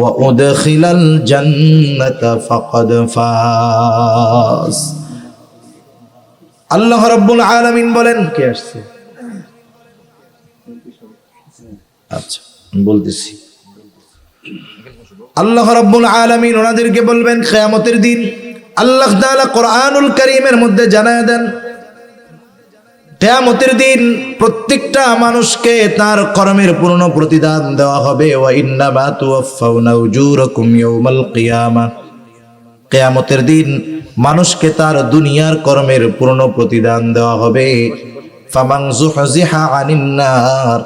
وَأُدْخِلَ الْجَنَّةَ فَقَدْ فَازَ। আল্লাহ রাব্বুল আলামিন বলেন, কে আসছে? আচ্ছা বলতেছি। আল্লাহ রাব্বুল আলামিন ওনাদেরকে বলবেন কিয়ামতের দিন। আল্লাহ তাআলা কোরআনুল কারীমের মধ্যে জানায় দেন, কিয়ামতের দিন প্রত্যেকটা মানুষকে তার কর্মের পূর্ণ প্রতিদান দেওয়া হবে। ওয়া ইন্নামা তুওয়াফাউনা উজুরাকুম ইয়াউমাল কিয়ামা। কিয়ামতের দিন মানুষকে তার দুনিয়ার কর্মের পূর্ণ প্রতিদান দেওয়া হবে। ফামান যুহজিহা আনিন নার,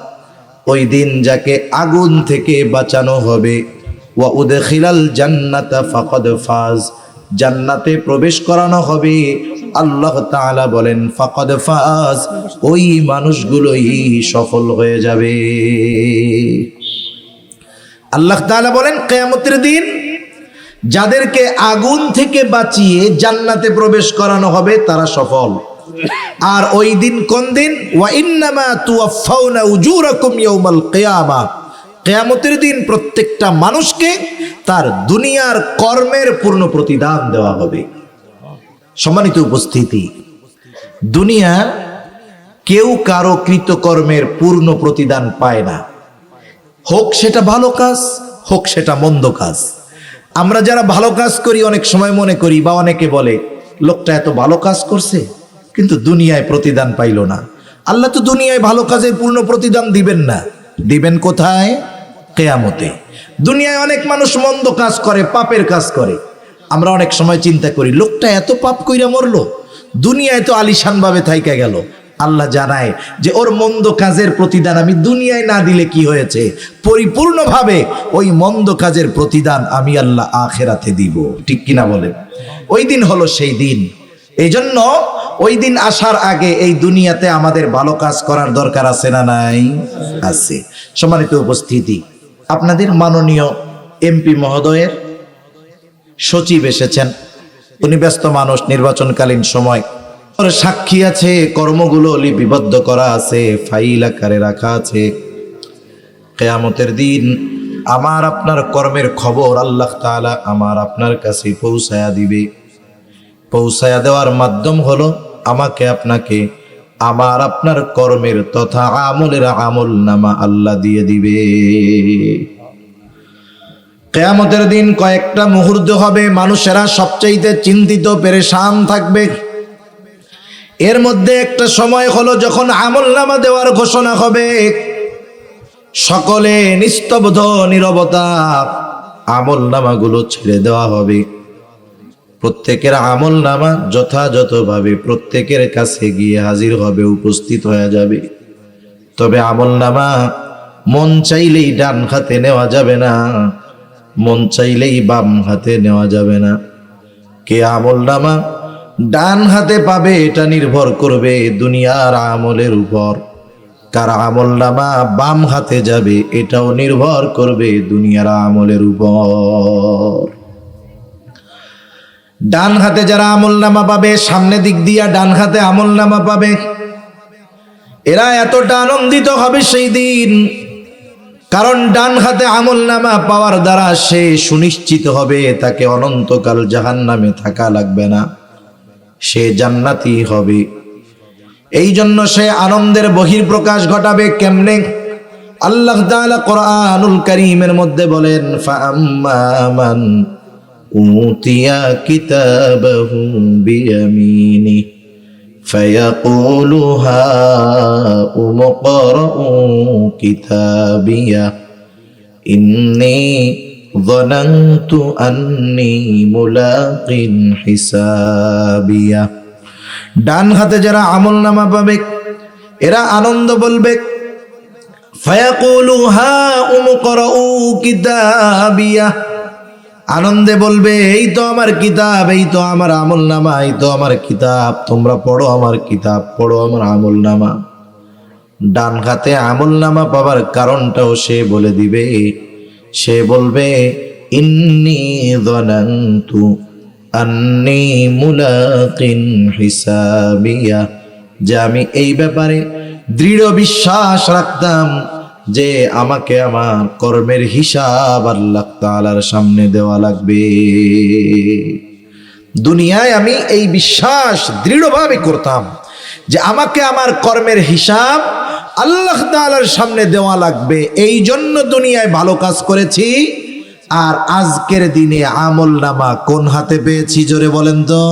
ওই দিন যাকে আগুন থেকে বাঁচানো হবে। ওয়া উদখিলাল জান্নাতা ফাকাদ ফাজ, জান্নাতে প্রবেশ করানো হবে। আল্লাহ তাআলা বলেন ফাকাদ ফাজ, ওই মানুষগুলোই সফল হয়ে যাবে। আল্লাহ তাআলা বলেন কিয়ামতের দিন যাদেরকে আগুন থেকে বাঁচিয়ে জান্নাতে প্রবেশ করানো হবে তারা সফল। আর ওই দিন কোন দিন? ওয়া ইন্নামা তুওয়াফাউনা উজুরাকুম ইয়াউমাল কিয়ামা। কিয়ামতের দিন প্রত্যেকটা মানুষকে তার দুনিয়ার কর্মের পূর্ণ প্রতিদান দেওয়া হবে। সম্মানিত উপস্থিতি, দুনিয়া কেউ কারো কৃতকর্মের পূর্ণ প্রতিদান পায় না, হোক সেটা ভালো কাজ হোক সেটা মন্দ কাজ। আমরা যারা ভালো কাজ করি অনেক সময় মনে করি বা অনেকে বলে লোকটা এত ভালো কাজ করছে কিন্তু দুনিয়ায় প্রতিদান পাইল না। আল্লাহ তো দুনিয়ায় ভালো কাজের পূর্ণ প্রতিদান দিবেন না, দিবেন কোথায়? কিয়ামতে। দুনিয়ায় অনেক মানুষ মন্দ কাজ করে, পাপের কাজ করে। আমরা অনেক সময় চিন্তা করি লোকটা এত পাপ কইরা মরলো, দুনিয়ায় তো আলিশান ভাবে থাইকা গেল। আল্লাহ জানায় যে ওর মন্দ কাজের প্রতিদান আমি দুনিয়ায় না দিলে কি হয়েছে, পরিপূর্ণভাবে ওই মন্দ কাজের প্রতিদান আমি আল্লাহ আখিরাতে দিব। ঠিক কিনা বলেন? ওই দিন হলো সেই দিন। এই জন্য ওই দিন আসার আগে এই দুনিয়াতে আমাদের ভালো কাজ করার দরকার আছে না নাই? আছে। সম্মানিত উপস্থিতি, আপনাদের মাননীয় এমপি মহোদয়ের সচিব এসেছেন। উনি ব্যস্ত মানুষ, নির্বাচনকালীন সময়। ওর সাক্ষী আছে, কর্মগুলো লিপিবদ্ধ করা আছে, ফাইল আকারে রাখা আছে। কিয়ামতের দিন আমার আপনার কর্মের খবর আল্লাহ তাআলা আমার আপনার কাছে পৌঁছায়া দিবে। পৌঁছায়া দেওয়ার মাধ্যম হলো আমাকে আপনাকে আমার আপনার কর্মের তথা আমলের আমল নামা আল্লাহ দিয়ে দিবে। কিয়ামতের দিন কয়েকটা মুহূর্ত হবে মানুষেরা সবচাইতে চিন্তিত পেরেশান থাকবে। এর মধ্যে একটা সময় হলো যখন আমল নামা দেওয়ার ঘোষণা হবে। সকলে নিস্তব্ধ নীরবতা, আমল নামাগুলো ছেড়ে দেওয়া হবে। প্রত্যেকের আমল নামা যথাযথভাবে প্রত্যেকের কাছে গিয়ে হাজির হবে, উপস্থিত হয়ে যাবে। তবে আমল নামা মন চাইলেই ডান হাতে নেওয়া যাবে না, মন চাইলেই বাম হাতে নেওয়া যাবে না। কে আমল নামা ডান হাতে পাবে এটা নির্ভর করবে দুনিয়ার আমলের উপর। কার আমল নামা বাম হাতে যাবে এটাও নির্ভর করবে দুনিয়ার আমলের উপর। ডান হাতে যারা আমল নামা পাবে, সামনে দিক দিয়া ডান হাতে আমল নামা পাবে, এরা এতটা আনন্দিত হবে সেই দিন। কারণ ডান হাতে আমল নামা পাওয়ার দ্বারা সে সুনিশ্চিত হবে তাকে অনন্তকাল জাহান্নামে থাকা লাগবে না, সে জান্নাতি হবে। এই জন্য সে আনন্দের বহির্প্রকাশ ঘটাবে কেমনে? আল্লাহ তাআলা কোরআনুল কারীমের মধ্যে বলেন, ফাআম্মা মান উতিয়া কিতাবাহু বিয়ামিনি ফায়াকুলু হাউম ইকরাউ কিতাবিয়া ইন্নী যনানতু আন্নী মুলাকিন হিসাবিয়া। ডান হাতে যারা আমল নামা পাবে এরা আনন্দ বলবে, ফায়াকুলু হাউম ইকরাউ কিতাবিয়া, আনন্দে বলবে, এই তো আমার কিতাব, এই তো আমার আমলনামা, এই তো আমার কিতাব, তোমরা পড়ো আমার কিতাব, পড়ো আমার আমলনামা। ডান হাতে আমলনামা পাবার কারণটাও সে বলে দিবে। সে বলবে, ইন্নী যানানতু আন্নী মুলাকিন হিসাবিয়া, যে আমি এই ব্যাপারে দৃঢ় বিশ্বাস রাখতাম যে আমাকে আমার কর্মের হিসাব আল্লাহ তাআলার সামনে দেওয়া লাগবে। দুনিয়ায় আমি এই বিশ্বাস দৃঢ়ভাবে করতাম যে আমাকে আমার কর্মের হিসাব আল্লাহ তাআলার সামনে দেওয়া লাগবে, এই জন্য দুনিয়ায় ভালো কাজ করেছি। আর আজকের দিনে আমলনামা কোন হাতে পেয়েছি? জোরে বলেন তো।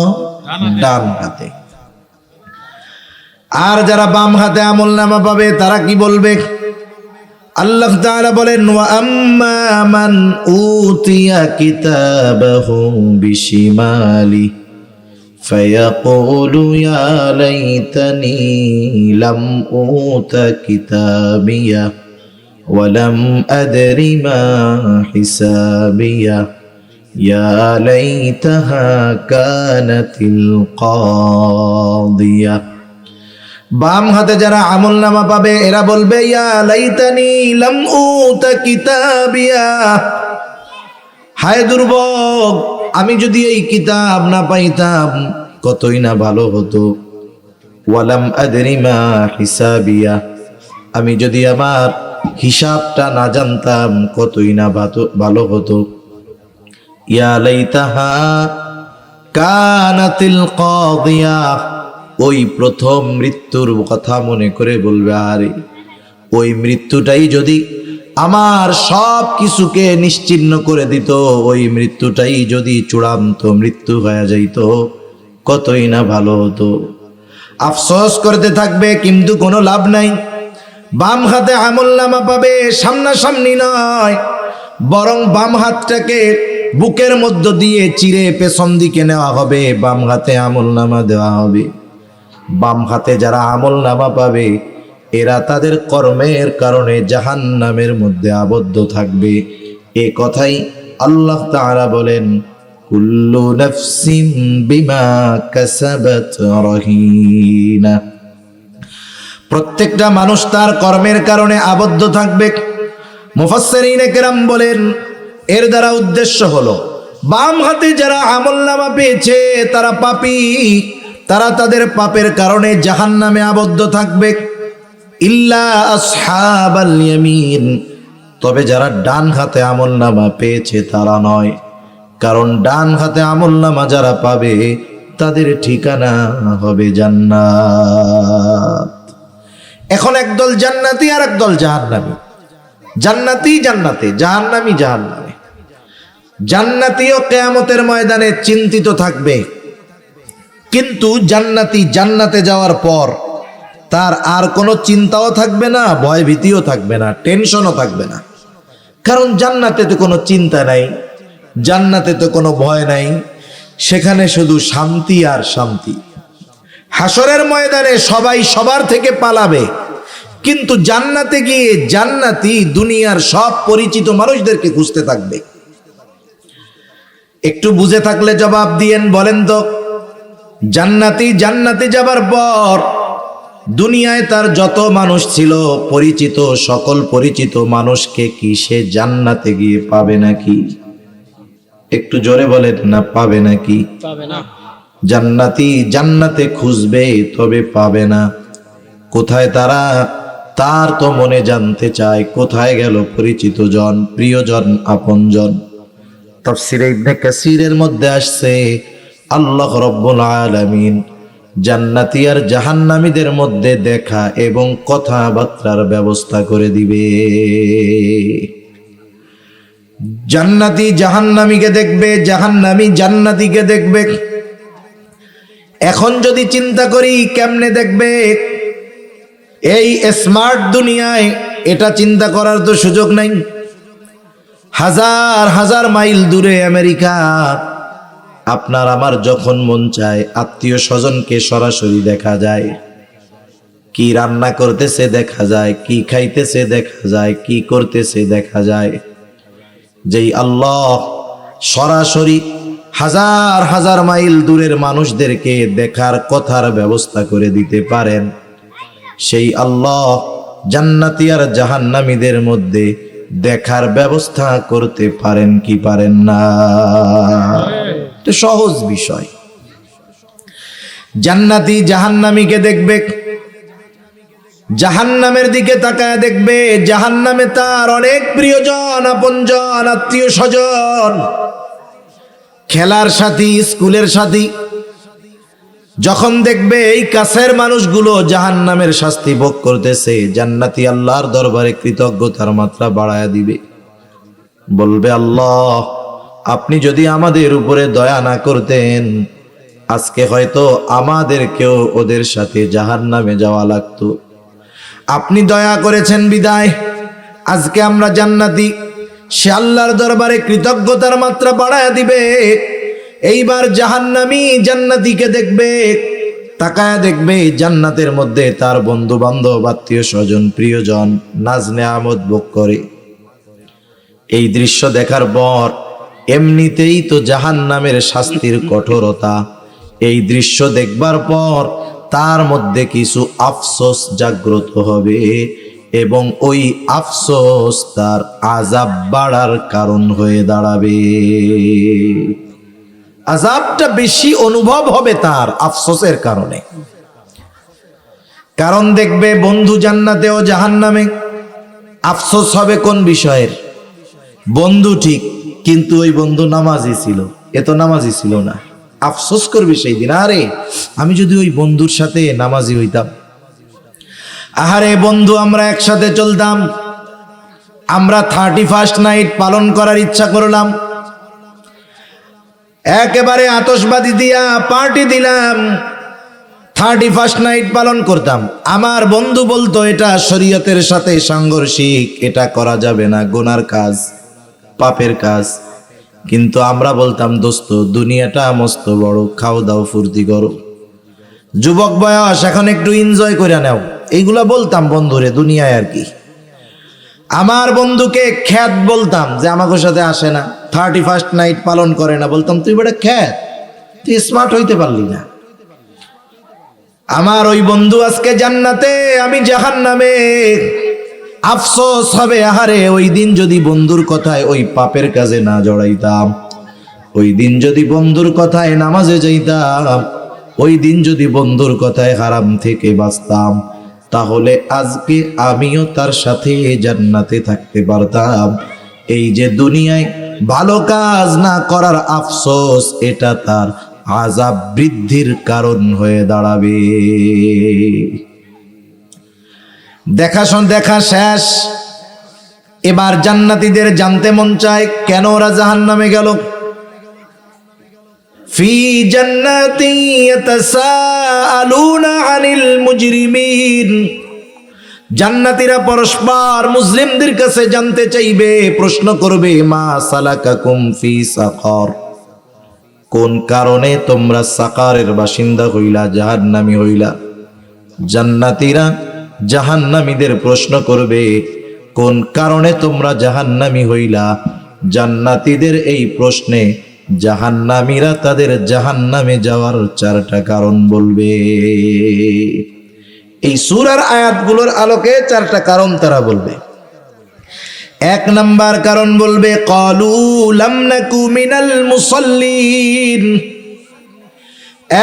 ডান হাতে। আর যারা বাম হাতে আমলনামা পাবে তারা কি বলবে? আল্লাহ তাআলা বলেন, ওয়া আম্মা মান উতিয়া কিতাবাহু বিশিমালি ফায়াকুলু ইয়া লাইতানি লাম উতা কিতাবিয়া ওয়া লাম আদরি মা হিসাবিয়া ইয়া লাইতাহা কানাতিল কাদিয়া। বাম হাতে যারা আমলনামা পাবে এরা বলবে, ইয়া লাইতানি লাম উতা কিতাবিয়া, হায় দুর্ভোগ, আমি যদি এই কিতাব না পাইতাম কতই না ভালো হতো। ওয়ালাম আদরি মা হিসাবিয়া, আমি যদি আমার হিসাবটা না জানতাম কতই না ভালো হতো। ইয়া লাইতাহা কানাতিল কাদিয়া, ওই প্রথম মৃত্যুর কথা মনে করে বলবে, আরে ওই মৃত্যুটাই যদি আমার সব কিছুকে নিশ্চিহ্ন করে দিত, ওই মৃত্যুটাই যদি চূড়ান্ত মৃত্যু হয়ে যাইত কতই না ভালো হতো। আফসোস করতে থাকবে, কিন্তু কোনো লাভ নাই। বাম হাতে আমলনামা পাবে, সামনাসামনি নয়, বরং বাম হাতটাকে বুকের মধ্য দিয়ে চিরে পেছন দিকে নেওয়া হবে, বাম হাতে আমলনামা দেওয়া হবে। বাম হাতে যারা আমলনামা পাবে এরা তাদের কর্মের কারণে জাহান্নামের মধ্যে আবদ্ধ থাকবে। এ কথাই আল্লাহ তাআলা বলেন, কুল্লু নাফসিন বিমা কাসাবাত রহিনা, প্রত্যেকটা মানুষ তার কর্মের কারণে আবদ্ধ থাকবে। মুফাসসিরিনে কেরাম বলেন, এর দ্বারা উদ্দেশ্য হলো বাম হাতে যারা আমলনামা পেয়েছে তারা পাপী, তারা তাদের পাপের কারণে জাহান্নামে আবদ্ধ থাকবে। ইল্লা আসহাবাল ইয়ামিন, তবে যারা ডান হাতে আমলনামা পেয়েছে তারা নয়, কারণ ডান হাতে আমলনামা যারা পাবে তাদের ঠিকানা হবে জান্নাত। এখন একদল জান্নাতি আর একদল জাহান্নামী। জান্নাতি জান্নাতে, জাহান্নামী জাহান্নামে। জান্নাতীও কিয়ামতের ময়দানে চিন্তিত থাকবে, কিন্তু জান্নাতি জান্নাতে যাওয়ার পর তার আর কোনো চিন্তাও থাকবে না, ভয় ভীতিও থাকবে না, টেনশনও থাকবে না। কারণ জান্নাতে তো কোনো চিন্তা নাই, জান্নাতে তো কোনো ভয় নাই, সেখানে শুধু শান্তি আর শান্তি। হাসরের ময়দানে সবাই সবার থেকে পালাবে, কিন্তু জান্নাতে গিয়ে জান্নাতি দুনিয়ার সব পরিচিত মানুষদেরকে খুঁজতে থাকবে। একটু বুঝে থাকলে জবাব দিয়েন, বলেন তো, জান্নাতি জান্নাতে যাবার পর দুনিয়ায় তার যত মানুষ ছিল পরিচিত, সকল পরিচিত মানুষকে কি সে জান্নাতে গিয়ে পাবে নাকি? একটু জোরে বলেন না, পাবে নাকি? পাবে না। জান্নাতি জান্নাতে খুঁজবে, তবে পাবে না। কোথায় তারা? তার তো মনে জানতে চায় কোথায় গেল পরিচিত জন, প্রিয়জন, আপনজন। তাফসীরে ইবনে কাসীরের মধ্যে আসছে, আল্লাহ রাব্বুল আলামিন জান্নাতি আর জাহান্নামীদের মধ্যে দেখা এবং কথাবার্তার ব্যবস্থা করে দিবে। জান্নাতি জাহান্নামীকে দেখবে, জাহান্নামী জান্নাতীকে দেখবে। এখন যদি চিন্তা করি কেমনে দেখবে, এই স্মার্ট দুনিয়ায় এটা চিন্তা করার তো সুযোগ নাই। হাজার হাজার মাইল দূরে আমেরিকা, আপনার আমার যখন মন চায় আত্মীয় স্বজনকে সরাসরি দেখা যায়, কি রান্না করতেছে দেখা যায়, কি খাইতেছে দেখা যায়, কি করতেছে দেখা যায়। যেই আল্লাহ সরাসরি হাজার হাজার মাইল দূরের মানুষদেরকে দেখার কথার ব্যবস্থা করে দিতে পারেন, সেই আল্লাহ জান্নাতি আর জাহান্নামীদের মধ্যে দেখার ব্যবস্থা করতে পারেন কি পারেন না? এটা সহজ বিষয়। জান্নাতি জাহান্নামীকে দেখবে, জাহান্নামের দিকে তাকায় দেখবে, জাহান্নামে তার অনেক প্রিয়জন, আপনজন, আত্মীয় স্বজন, খেলার সাথী, স্কুলের সাথী। যখন দেখবে এই কাছের মানুষগুলো জাহান্নামের শাস্তি ভোগ করতেছে, জান্নাতি আল্লাহর দরবারে কৃতজ্ঞতার মাত্রা বাড়ায়া দিবে, বলবে আল্লাহ আপনি যদি আমাদের উপরে দয়া না করতেন আজকে হয়তো আমাদেরকেও ওদের সাথে জাহান্নামে যাওয়া লাগতো। আপনি দয়া করেছেন বিদায় আজকে আমরা জান্নাতি। সে আল্লাহর দরবারে কৃতজ্ঞতার মাত্রা বাড়ায়া দিবে। এইবার জাহান্নামী জান্নাতীকে দেখবে, তাকায়া দেখবে জান্নাতের মধ্যে তার বন্ধু বান্ধব, আত্মীয় স্বজন, প্রিয়জন নাজ নেয়ামত ভোগ করে। এই দৃশ্য দেখার পর এমনিতেই তো জাহান্নামের শাস্তির কঠোরতা, এই দৃশ্য দেখবার পর তার মধ্যে কিছু আফসোস জাগ্রত হবে এবং ওই আফসোস তার আযাব বাড়ার কারণ হয়ে দাঁড়াবে। আযাবটা বেশি অনুভব হবে তার আফসোসের কারণে। কারণ দেখবে বন্ধু জান্নাতে ও জাহান্নামে। আফসোস হবে কোন বিষয়ের? বন্ধু ঠিক, কিন্তু ওই বন্ধু নামাজি ছিল, এ তো নামাজি ছিল না। আফসোস করবি সেই দিন, আরে আমি যদি ওই বন্ধুর সাথে নামাজি হইতাম। আহারে বন্ধু আমরা একসাথে চলতাম, আমরা 31st নাইট পালন করার ইচ্ছা করলাম, একেবারে আতশবাজি দিয়া পার্টি দিলাম, 31st নাইট পালন করতাম। আমার বন্ধু বলতো এটা শরীয়তের সাথে সাংঘর্ষিক, এটা করা যাবে না, গুনার কাজ, পাপের কাজ। কিন্তু আমরা বলতাম দোস্ত দুনিয়াটা মস্ত বড়, খাও দাও ফুর্তি করো, যুবক বয়স এখন একটু এনজয় করে নাও, এইগুলা বলতাম বন্ধুরে দুনিয়ায় আর কি। আমার বন্ধুকে খ্যাত বলতাম যে আমাকে সাথে আসে না, 31st নাইট পালন করে না, বলতাম তুই বেটা খ্যাত, তুই স্মার্ট হইতে পারলি না। আমার ওই বন্ধু আজকে জান্নাতে, আমি জাহান্নামে। আফসোস হবে, আহারে ওই দিন যদি বন্ধুর কথায় ওই পাপের কাজে না জড়াইতাম, ওই দিন যদি বন্ধুর কথায় নামাজে যাইতাম, ওই দিন যদি বন্ধুর কথায় হারাম থেকে বাঁচতাম, তাহলে আজকে আমিও তার সাথে জান্নাতে থাকতে পারতাম। এই যে দুনিয়ায় ভালো কাজ না করার আফসোস, এটা তার আযাব বৃদ্ধির কারণ হয়ে দাঁড়াবে। দেখা শেষ। এবার জান্নাতীদের জানতে মন চায় কেন ওরা জাহান্নামে গেল। ফি জান্নাতি ইয়াতাসাআলুনা আনিল মুজরিমিন। জান্নাতীরা পরস্পর মুসলিমদের কাছে জানতে চাইবে, প্রশ্ন করবে, মা সালাকাকুম ফি সাকার, কোন কারণে তোমরা সাকারের বাসিন্দা হইলা, জাহান্নামী হইলা। জান্নাতীরা জাহান্নামীদের প্রশ্ন করবে, কোন কারণে তোমরা জাহান্নামী হইলা। জান্নাতীদের এই প্রশ্নে জাহান্নামীরা তাদের জাহান্নামে যাওয়ার 4টা কারণ বলবে। এই সূরার আয়াতগুলোর আলোকে 4টা কারণ তারা বলবে। 1 নাম্বার কারণ বলবে, ক্বালু লাম নাকু মিনাল মুসাল্লিন।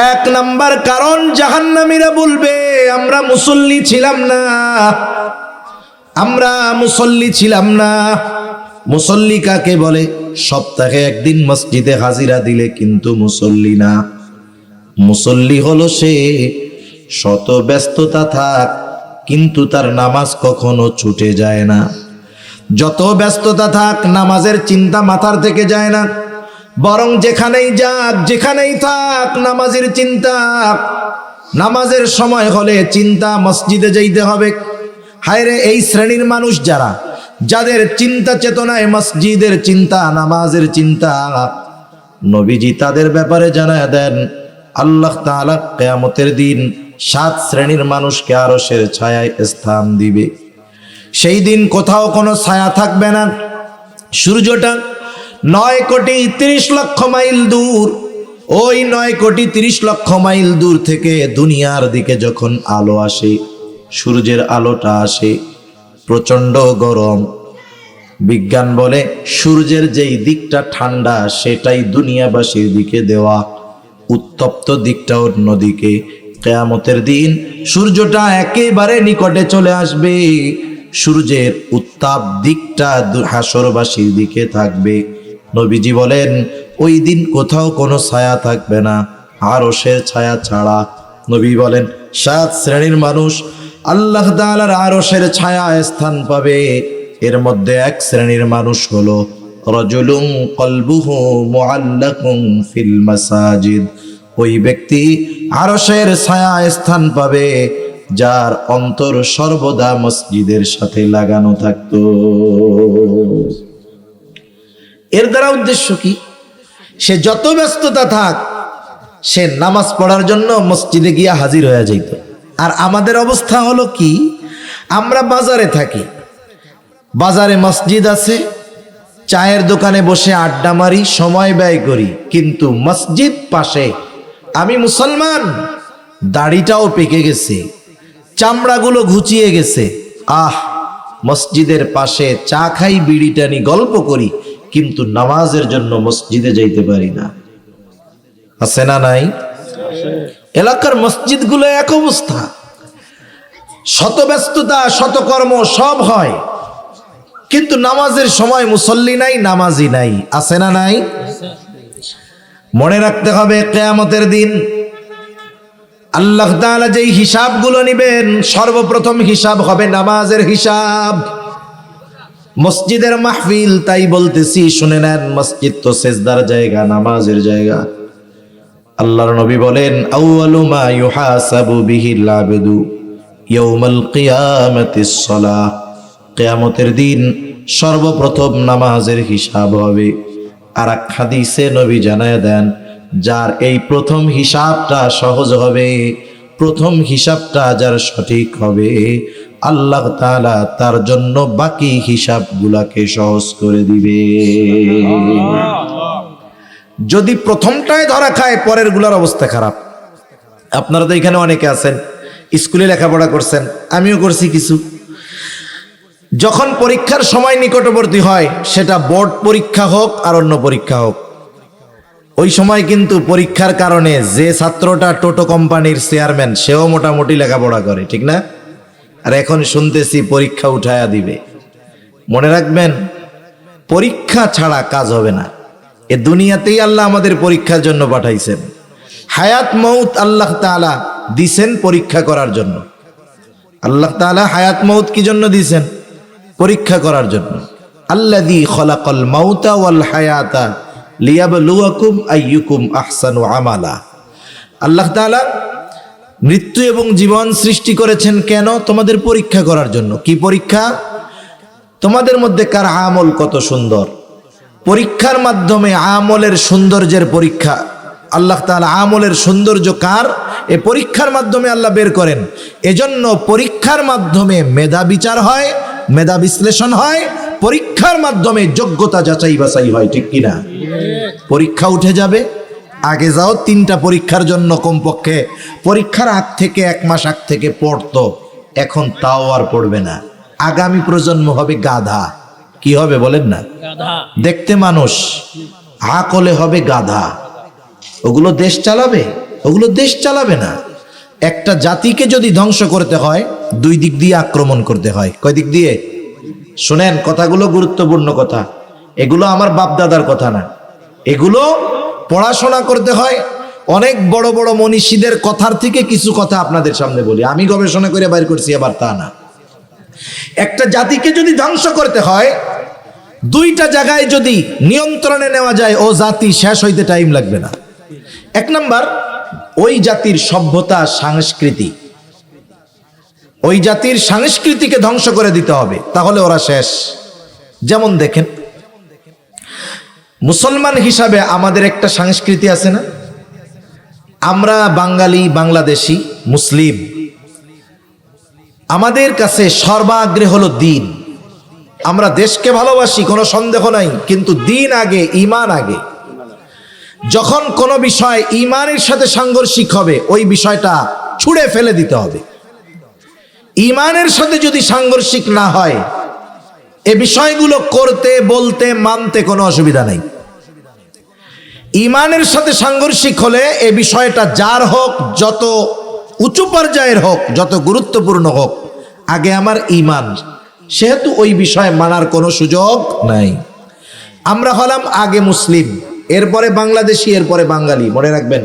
1 নাম্বার কারণ জাহান্নামীরা বলবে, আমরা মুসল্লি ছিলাম না, আমরা মুসল্লি ছিলাম না। মুসল্লি কাকে বলে? সপ্তাহে একদিন মসজিদে হাজিরা দিলে কিন্তু মুসল্লি না। মুসল্লি হলো সে শত ব্যস্ততা থাক কিন্তু তার নামাজ কখনো ছুটে যায় না। যত ব্যস্ততা থাক নামাজের চিন্তা মাথার থেকে যায় না, বরং যেখানেই যাক যেখানেই থাক নামাজের চিন্তা। নামাজের সময় হলে চিন্তা মসজিদে যাইতে হবে। হায়রে এই শ্রেণীর মানুষ যারা, যাদের চিন্তা চেতনায় মসজিদের চিন্তা, নামাজের চিন্তা, নবীজি তাদের ব্যাপারে জানায় দেন আল্লাহ তাআলা কিয়ামতের দিন 7 শ্রেণীর মানুষকে আরশের ছায়ায় স্থান দিবে। সেই দিন কোথাও কোনো ছায়া থাকবে না। সূর্যটা 9,30,00,000 মাইল দূর। ওই 9,30,00,000 মাইল দূর থেকে দুনিয়ার দিকে যখন আলো আসে, সূর্যের আলোটা আসে, প্রচন্ড গরম। বিজ্ঞান বলে সূর্যের যেই দিকটা ঠান্ডা সেটাই দুনিয়াবাসীর দিকে দেওয়া, উত্তপ্ত দিকটা অন্যদিকে। কিয়ামতের দিন সূর্যটা একেবারে নিকটে চলে আসবে, সূর্যের উত্তাপ দিকটা হাসরবাসীর দিকে থাকবে। নবীজি বলেন ওই দিন কোথাও কোনো ছায়া থাকবে না, আরশের ছায়া ছাড়া। নবী বলেন 7 শ্রেণীর মানুষ আল্লাহ তাআলার আরশের ছায়া স্থান পাবে। এর মধ্যে 1 শ্রেণীর মানুষ হলো রাজুলুন কলবুহু মুআল্লাকুন ফিল মাসাজিদ। ওই ব্যক্তি আরশের ছায়া স্থান পাবে যার অন্তর সর্বদা মসজিদের সাথে লাগানো থাকতো। এর দ্বারা উদ্দেশ্য কি? সে যত ব্যস্ততা থাক, সে নামাজ পড়ার জন্য মসজিদে গিয়া হাজির হয়ে যাইত। আর আমাদের অবস্থা হলো কি, আমরা বাজারে থাকি, বাজারে মসজিদ আছে, চায়ের দোকানে বসে আড্ডা মারি, সময় ব্যয় করি, কিন্তু মসজিদ পাশে। আমি মুসলমান, দাড়িটাও পেকে গেছে, চামড়াগুলো ঘুচিয়ে গেছে, মসজিদের পাশে চা খাই, বিড়ি টানি, গল্প করি, কিন্তু নামাজের জন্য মসজিদে যাইতে পারি না। আছে না নাই? এলাকার মসজিদগুলো এক অবস্থা, শত ব্যস্ততা, শত কর্ম সব হয়, কিন্তু নামাজের সময় মুসল্লি নাই, নামাজি নাই। আছে না নাই? মনে রাখতে হবে কিয়ামতের দিন আল্লাহ তাআলা যেই হিসাবগুলো নিবেন, সর্বপ্রথম হিসাব হবে নামাজের হিসাব। মসজিদের মাহফিল, তাই বলতেছি শুনে নেন, মসজিদ তো সেজদার জায়গা, নামাজের জায়গা। আল্লাহর নবী বলেন আউয়ালু মা ইউহাসাবু বিহিল আবদু ইয়াউমাল কিয়ামাতিস সালাহ। কিয়ামতের দিন সর্বপ্রথম নামাজের হিসাব হবে। আর এক হাদিসে নবী জানায় দেন, যার এই প্রথম হিসাবটা সহজ হবে, প্রথম হিসাবটা যার সঠিক হবে, আল্লাহ তাআলা তার জন্য বাকি হিসাবগুলাকে সহজ করে দিবে। যদি প্রথমটায় ধরা খায়, পরের গুলার অবস্থা খারাপ। আপনারা তো এখানে অনেকে আছেন, স্কুলে লেখাপড়া করছেন, আমিও করছি কিছু। যখন পরীক্ষার সময় নিকটবর্তী হয়, সেটা বোর্ড পরীক্ষা হোক আর অন্য পরীক্ষা হোক, ওই সময় কিন্তু পরীক্ষার কারণে যে ছাত্রটা টোটো কোম্পানির চেয়ারম্যান, সেও মোটামুটি লেখাপড়া করে, ঠিক না? আর এখন শুনতেছি পরীক্ষা উঠায়া দিবে। মনে রাখবেন, পরীক্ষা ছাড়া কাজ হবে না। এ দুনিয়াতেই আল্লাহ আমাদের পরীক্ষার জন্য পাঠাইছেন। হায়াত মউত আল্লাহ তাআলা দিছেন পরীক্ষা করার জন্য। আল্লাহ তাআলা হায়াত মউত কি জন্য দিছেন? পরীক্ষা করার জন্য। আল্লাযী খলাকাল মাউতা ওয়াল হায়াতা লিয়াবলুয়াকুম আইয়ুকুম আহসানু আমালা। আল্লাহ তাআলা মৃত্যু এবং জীবন সৃষ্টি করেছেন কেন? তোমাদের পরীক্ষা করার জন্য। কি পরীক্ষা? তোমাদের মধ্যে কার আমল কত সুন্দর। পরীক্ষার মাধ্যমে আমলের সৌন্দর্যের পরীক্ষা। আল্লাহ তাআলা আমলের সৌন্দর্য কার, এ পরীক্ষার মাধ্যমে আল্লাহ বের করেন। এজন্য পরীক্ষার মাধ্যমে মেধা বিচার হয়, মেধা বিশ্লেষণ হয়, পরীক্ষার মাধ্যমে যোগ্যতা যাচাই বাছাই হয়, ঠিক কিনা? পরীক্ষা উঠে যাবে, আগে যাও 3টা পরীক্ষার জন্য কমপক্ষে পরীক্ষার আগ থেকে 1 মাস আগ থেকে পড়তো, এখন তাও আর পড়বে না। আগামী প্রজন্ম হবে গাধা। কি হবে বলেন না? দেখতে মানুষ, আকলে হবে গাধা। ওগুলো দেশ চালাবে? ওগুলো দেশ চালাবে না। একটা জাতিকে যদি ধ্বংস করতে হয়, 2 দিক দিয়ে আক্রমণ করতে হয়। কয় দিক দিয়ে? শুনেন, কথাগুলো গুরুত্বপূর্ণ কথা, এগুলো আমার বাপ দাদার কথা না, এগুলো পড়াশোনা করতে হয়। অনেক বড় বড় মনীষীদের কথার থেকে কিছু কথা আপনাদের সামনে বলি, আমি গবেষণা করে বাইর করছি, আবার তা না। একটা জাতিকে যদি ধ্বংস করতে হয়, 2টা জায়গায় যদি নিয়ন্ত্রণে নেওয়া যায়, ও জাতি শেষ হইতে টাইম লাগবে না। 1 নাম্বার, ওই জাতির সভ্যতা, সংস্কৃতি, ওই জাতির সংস্কৃতিকে ধ্বংস করে দিতে হবে, তাহলে ওরা শেষ। যেমন দেখেন, মুসলমান হিসাবে আমাদের একটা সংস্কৃতি আছে না? আমরা বাঙালি, বাংলাদেশি, মুসলিম, আমাদের কাছে সর্বাগ্রে হলো দিন। আমরা দেশকে ভালোবাসি, কোনো সন্দেহ নাই, কিন্তু দিন আগে, ঈমান আগে। যখন কোনো বিষয় ঈমানের সাথে সাংঘর্ষিক হবে ওই বিষয়টা ছুঁড়ে ফেলে দিতে হবে। ঈমানের সাথে যদি সাংঘর্ষিক না হয় এ বিষয়গুলো করতে, বলতে, মানতে কোনো অসুবিধা নেই। ঈমানের সাথে সাংঘর্ষিক হলে এ বিষয়টা যার হোক, যত উঁচু পর্যায়ের হোক, যত গুরুত্বপূর্ণ হোক, আগে আমার ঈমান, সেহেতু ওই বিষয়ে মানার কোনো সুযোগ নাই। আমরা হলাম আগে মুসলিম, এরপরে বাংলাদেশি, এরপরে বাঙালি। মনে রাখবেন,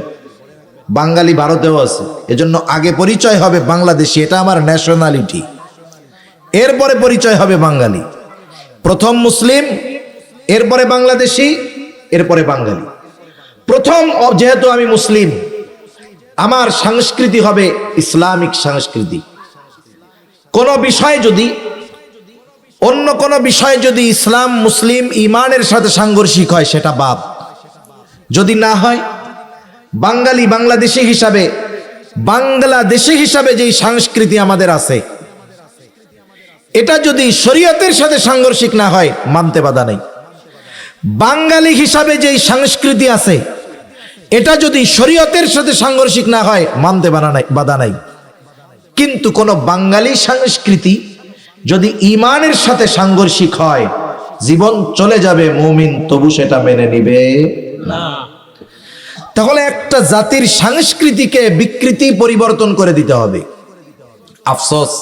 বাঙালি ভারতেও আছে, এজন্য আগে পরিচয় হবে বাংলাদেশি, এটা আমার ন্যাশনালিটি, এরপরে পরিচয় হবে বাঙালি। প্রথম মুসলিম, এরপরে বাংলাদেশি, এরপরে বাঙালি। প্রথম যেহেতু আমি মুসলিম, আমার সংস্কৃতি হবে ইসলামিক সংস্কৃতি। কোন বিষয় যদি, অন্য কোন বিষয় যদি ইসলাম, মুসলিম, ঈমানের সাথে সাংঘর্ষিক হয় সেটা বাদ। যদি না হয়, বাঙালি বাংলাদেশি হিসাবে, বাংলাদেশি হিসাবে যেই সংস্কৃতি আমাদের আছে এটা যদি শরীয়তের সাথে সাংঘর্ষিক না হয় মানতে বাধা নেই। বাঙালি হিসাবে যেই সংস্কৃতি আছে এটা যদি শরীয়তের সাথে সাংঘর্ষিক না হয় মানতে বাধা নাই। কিন্তু কোন বাঙালি সংস্কৃতি যদি ঈমানের সাথে সাংঘর্ষিক হয় জীবন চলে যাবে, মুমিন তবু সেটা মেনে নিবে না। তাহলে একটা জাতির সংস্কৃতিকে বিকৃতি, পরিবর্তন করে দিতে হবে। আফসোস,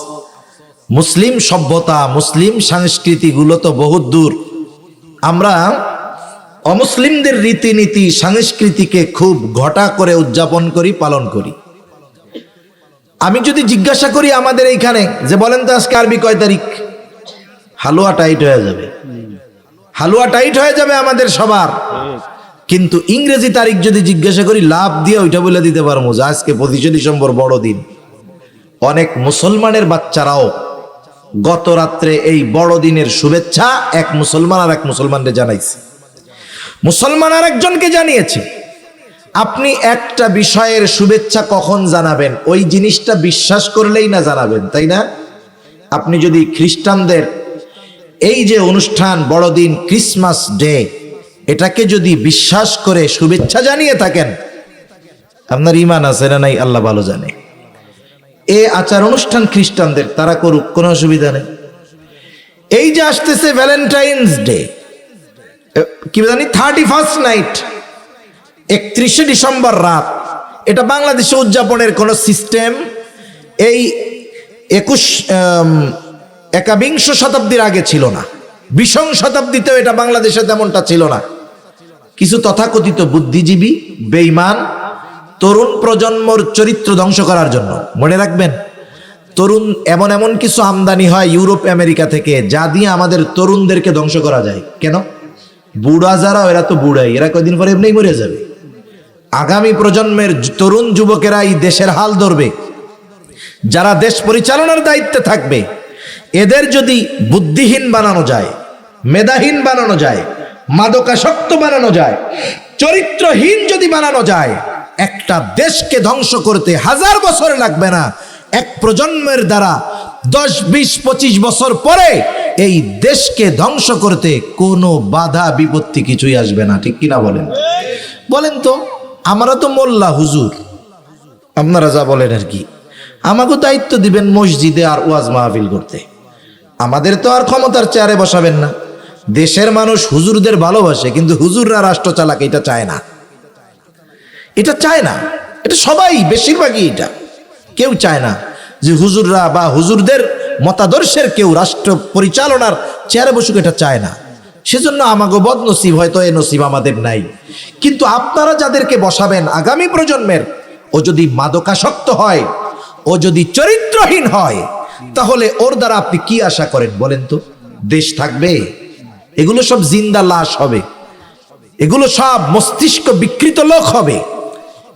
মুসলিম সভ্যতা, মুসলিম সংস্কৃতিগুলো তো বহুত দূর। আমরা অমুসলিমদের রীতিনীতি, সংস্কৃতিকে খুব ঘটা করে উদযাপন করি, পালন করি। আমি যদি জিজ্ঞাসা করি আমাদের এইখানে যে বলেন তো আজকে আরবি কয় তারিখ, হালুয়া টাইট হয়ে যাবে, হালুয়া টাইট হয়ে যাবে আমাদের সবার। কিন্তু ইংরেজি তারিখ যদি জিজ্ঞাসা করি লাভ দিয়ে ওইটা বলে দিতে পারবো যে আজকে 25শে ডিসেম্বর বড়দিন। অনেক মুসলমানের বাচ্চারাও গত রাত্রে এই বড়দিনের শুভেচ্ছা এক মুসলমান আর এক মুসলমানকে জানাইছে, মুসলমান আর একজনকে জানিয়েছে। আপনি একটা বিষয়ের শুভেচ্ছা কখন জানাবেন ওই জিনিসটা বিশ্বাস করলেই না জানাবেন, তাই না? আপনি যদি খ্রিস্টানদের এই যে অনুষ্ঠান, বড়দিন, ক্রিসমাস ডে, এটাকে যদি বিশ্বাস করে শুভেচ্ছা জানিয়ে থাকেন, আপনার ঈমান আছে না নাই আল্লাহ ভালো জানে। এ আচার অনুষ্ঠান খ্রিস্টানদের, তারা করুক, কোনো অসুবিধা নেই। এই যে আসতেছে ভ্যালেন্টাইন্স ডে, কি জানি 31st নাইট, 31শে ডিসেম্বর রাত, এটা বাংলাদেশে উদযাপনের কোনো সিস্টেম এই 21শ শতাব্দীর আগে ছিল না। 20ম শতাব্দীতেও এটা বাংলাদেশে তেমনটা ছিল না। কিছু তথাকথিত বুদ্ধিজীবী, বেঈমান, তরুণ প্রজন্মর চরিত্র ধ্বংস করার জন্য, মনে রাখবেন, তরুণ এমন এমন কিছু আমদানি হয় ইউরোপ, আমেরিকা থেকে, যা দিয়ে আমাদের তরুণদেরকে ধ্বংস করা যায়। কেন? বুড়া যারা, এরা তো বুড়াই, এরা কয়দিন পরে এমনি মরে যাবে। আগামী প্রজন্মের তরুণ যুবকেরা এই দেশের হাল ধরবে, যারা দেশ পরিচালনার দায়িত্বে থাকবে। এদের যদি বুদ্ধিহীন বানানো যায়, মেধাহীন বানানো যায়, মাদকাসক্ত বানানো যায়, চরিত্রহীন যদি বানানো যায়, একটা দেশকে ধ্বংস করতে 1000 বছর লাগবে না। এক প্রজন্মের দ্বারা 10, 20, 25 বছর পরে এই দেশকে ধ্বংস করতে কোনো বাধা বিপত্তি কিছুই আসবে না। ঠিক কিনা বলেন? বলেন তো, আমরা তো মোল্লা হুজুর, আপনারা যা বলেন আর কি, আমাকে দায়িত্ব দিবেন মসজিদে আর ওয়াজ মাহফিল করতে, আমাদের তো আর ক্ষমতার চেয়ারে বসাবেন না। দেশের মানুষ হুজুরদের ভালোবাসে, কিন্তু হুজুররা রাষ্ট্র চালাক এটা চায় না, এটা চায় না। এটা সবাই, বেশিরভাগই এটা কেউ চায় না যে হুজুররা বা হুজুরদের মতাদর্শের কেউ রাষ্ট্র পরিচালনার চেয়ারে বসুক, এটা চায় না। সেজন্য আমাকে বদনসিব, হয়তো এ নসিব আমাদের নাই। কিন্তু আপনারা যাদেরকে বসাবেন আগামী প্রজন্মের, ও যদি মাদকাসক্ত হয়, ও যদি চরিত্রহীন হয়, তাহলে ওর দ্বারা আপনি কি আশা করেন বলেন তো? দেশ থাকবে? এগুলো সব জিন্দা লাশ হবে, এগুলো সব মস্তিষ্ক বিকৃত লোক হবে।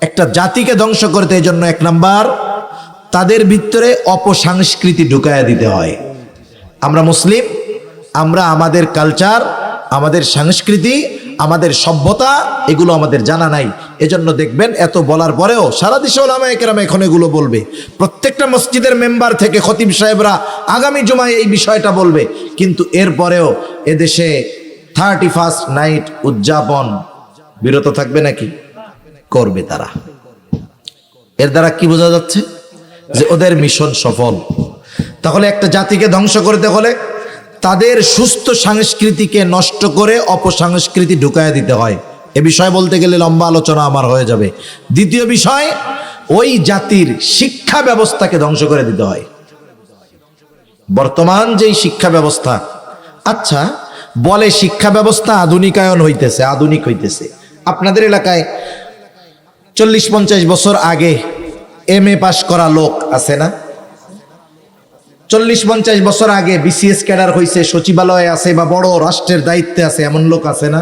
একটা জাতিকে ধ্বংস করতে এই জন্য 1 নাম্বার তাদের ভিতরে অপসংস্কৃতি ঢুকায়া দিতে হয়। আমরা মুসলিম, আমরা আমাদের কালচার, আমাদের সংস্কৃতি, আমাদের সভ্যতা, এগুলো আমাদের জানা নাই। এজন্য দেখবেন এত বলার পরেও সারা দেশে ওলামায়ে কেরাম এখন এগুলো বলবে, প্রত্যেকটা মসজিদের মেম্বার থেকে খতিব সাহেবরা আগামী জুমায় এই বিষয়টা বলবে, কিন্তু এরপরেও এদেশে 31st নাইট উদযাপন বিরত থাকবে নাকি? করবে তারা। এর দ্বারা কি বোঝা যাচ্ছে? যে ওদের মিশন সফল। তাহলে একটা জাতিকে ধ্বংস করতে হলে তাদের সুস্থ সংস্কৃতিকে নষ্ট করে অপসংস্কৃতি ঢুকায় দিতে হয়। এ বিষয়ে বলতে গেলে লম্বা আলোচনা আমার হয়ে যাবে। দ্বিতীয় বিষয়, ওই জাতির শিক্ষা ব্যবস্থাকে ধ্বংস করে দিতে হয়। বর্তমান যেই শিক্ষা ব্যবস্থা, আচ্ছা বলে শিক্ষা ব্যবস্থা আধুনিকায়ন হইতেছে, আধুনিক হইতেছে। আপনাদের এলাকায় 40-50 বছর আগে MA পাশ করা লোক আছে না? 40-50 বছর আগে BCS ক্যাডার হয়েছে, সচিবালয়ে আছে বা বড় রাষ্ট্রের দায়িত্বে আছে, এমন লোক আছে না?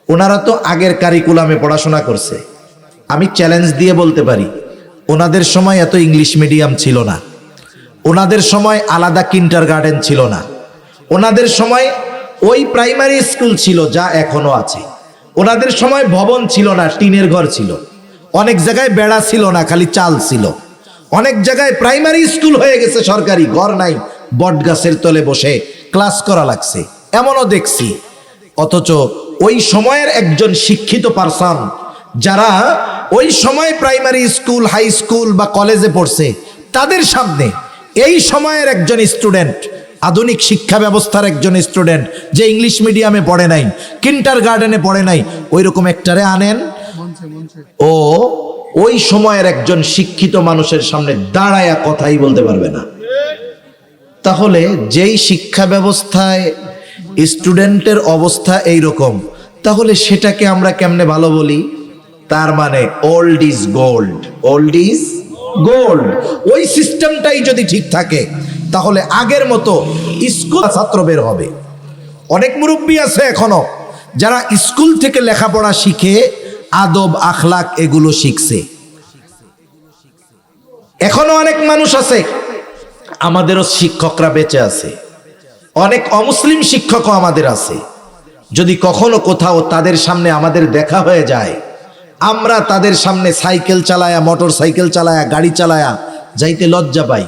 ওনারা তো আগের কারিকুলামে পড়াশোনা করছে। আমি চ্যালেঞ্জ দিয়ে বলতে পারি, ওনাদের সময় এত ইংলিশ মিডিয়াম ছিল না, ওনাদের সময় আলাদা কিন্ডারগার্টেন ছিল না, ওনাদের সময় ওই প্রাইমারি স্কুল ছিল যা এখনো আছে, ওনাদের সময় ভবন ছিল না, টিনের ঘর ছিল, অনেক জায়গায় বেড়া ছিল না, খালি চাল ছিল, অনেক জায়গায় প্রাইমারি স্কুল হয়ে গেছে, সরকারি ঘর নাই, বট গাছের তলে বসে ক্লাস করা লাগছে, এমনও দেখছি। অথচ ওই সময়ের একজন শিক্ষিত পারসন, যারা ওই সময় প্রাইমারি স্কুল, হাই স্কুল বা কলেজে পড়ছে, তাদের সামনে এই সময়ের একজন স্টুডেন্ট, আধুনিক শিক্ষা ব্যবস্থার একজন স্টুডেন্ট, যে ইংলিশ মিডিয়ামে পড়ে নাই, কিন্ডারগার্টেনে পড়ে নাই, ওই রকম একটারে আনেন, ও ওই সময়ের একজন শিক্ষিত মানুষের সামনে দাঁড়ায়া কথাই বলতে পারবে না। তাহলে যেই শিক্ষা ব্যবস্থায় স্টুডেন্টের অবস্থা এই রকম, তাহলে সেটাকে আমরা কেমনে ভালো বলি? তার মানে old is gold, old is gold. ওই সিস্টেমটাই যদি ঠিক থাকে, তাহলে আগের মতো স্কুল ছাত্র বের হবে। অনেক মুরব্বী আছে এখনো যারা স্কুল থেকে লেখাপড়া শিখে আদব আখলাক এগুলো শিখছে। এখনো অনেক মানুষ আছে, আমাদেরও শিক্ষকরা বেঁচে আছে, অনেক অমুসলিম শিক্ষকও আমাদের আছে। যদি কখনো কোথাও তাদের সামনে আমাদের দেখা হয়ে যায়, আমরা তাদের সামনে সাইকেল চালায়া, মোটর সাইকেল চালায়া, গাড়ি চালায়া যাইতে লজ্জা পাই।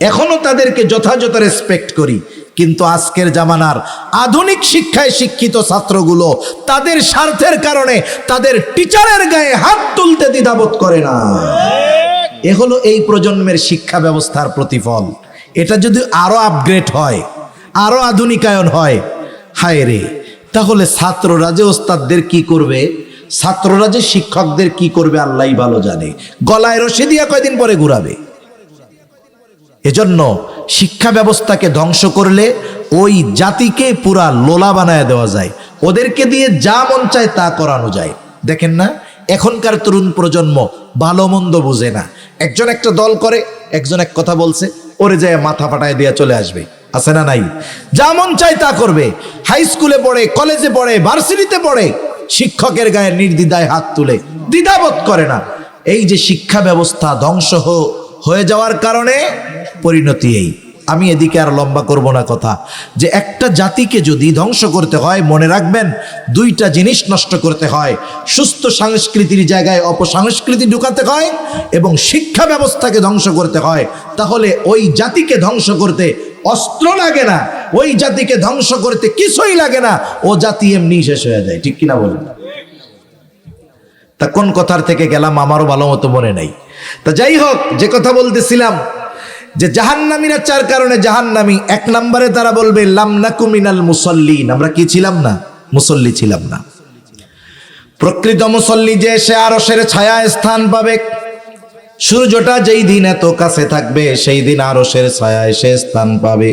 এখনো তাদেরকে যথাযথ রেসপেক্ট করি, কিন্তু আজকের জামানার আধুনিক শিক্ষায় শিক্ষিত ছাত্রগুলো তাদের স্বার্থের কারণে তাদের টিচারের গায়ে হাত তুলতে দ্বিধাবোধ করে না। এ হলো এই প্রজন্মের শিক্ষা ব্যবস্থার প্রতিফল। এটা যদি আরো আপগ্রেড হয়, আরো আধুনিকায়ন হয়, হায় রে, তাহলে ছাত্ররা যে ওস্তাদদের কি করবে, ছাত্ররা যে শিক্ষকদের কি করবে আল্লাহই ভালো জানে। গলায় রশি দিয়া কয়দিন পরে ঘুরাবে। এজন্য শিক্ষা ব্যবস্থাকে ধ্বংস করলে ওই জাতিকে পুরা লোলা বানায় দেওয়া যায়, ওদেরকে দিয়ে যা মন চায় তা করানো যায়। দেখেন না, এখনকার তরুণ প্রজন্ম ভালো মন্দ বুঝে না। একজন একটা দল করে, একজন এক কথা বলছে, ওরে যায় মাথা ফাটায় দিয়ে চলে আসবে, আছে না নাই? যা মন চায় তা করবে। হাই স্কুলে পড়ে, কলেজে পড়ে, ভার্সিটিতে পড়ে, শিক্ষকের গায়ে নির্দ্বিধায় হাত তুলে, দ্বিধাবোধ করে না। এই যে শিক্ষা ব্যবস্থা ধ্বংস হয়ে যাওয়ার কারণে পরিণতি এই। আমি এদিকে আর লম্বা করব না কথা, যে একটা জাতিকে যদি ধ্বংস করতে হয়, মনে রাখবেন দুইটা জিনিস নষ্ট করতে হয়। সুস্থ সংস্কৃতির জায়গায় অপসংস্কৃতি ঢুকাতে হয় এবং শিক্ষা ব্যবস্থাকে ধ্বংস করতে হয়। তাহলে ওই জাতিকে ধ্বংস করতে অস্ত্র লাগে না, ওই জাতিকে ধ্বংস করতে কিছুই লাগে না, ও জাতি এমনি শেষ হয়ে যায়। ঠিক কিনা বলেন? তা কোন কথার থেকে গেলাম আমারও ভালো মতো মনে নাই। তা যাই হোক, যে কথা বলতেছিলাম, যে জাহান্নামীরা 4 কারণে জাহান্নামী। 1 নম্বরে তারা বলবে লাম নাকু মিনাল মুসাল্লিন, আমরা কি ছিলাম না? মুসল্লি ছিলাম না। প্রকৃত মুসল্লি যে, সে আরশের ছায়ায় স্থান পাবে। সূর্যটা যেই দিন এত কাছে থাকবে, সেই দিন আরশের ছায়ায় সে স্থান পাবে।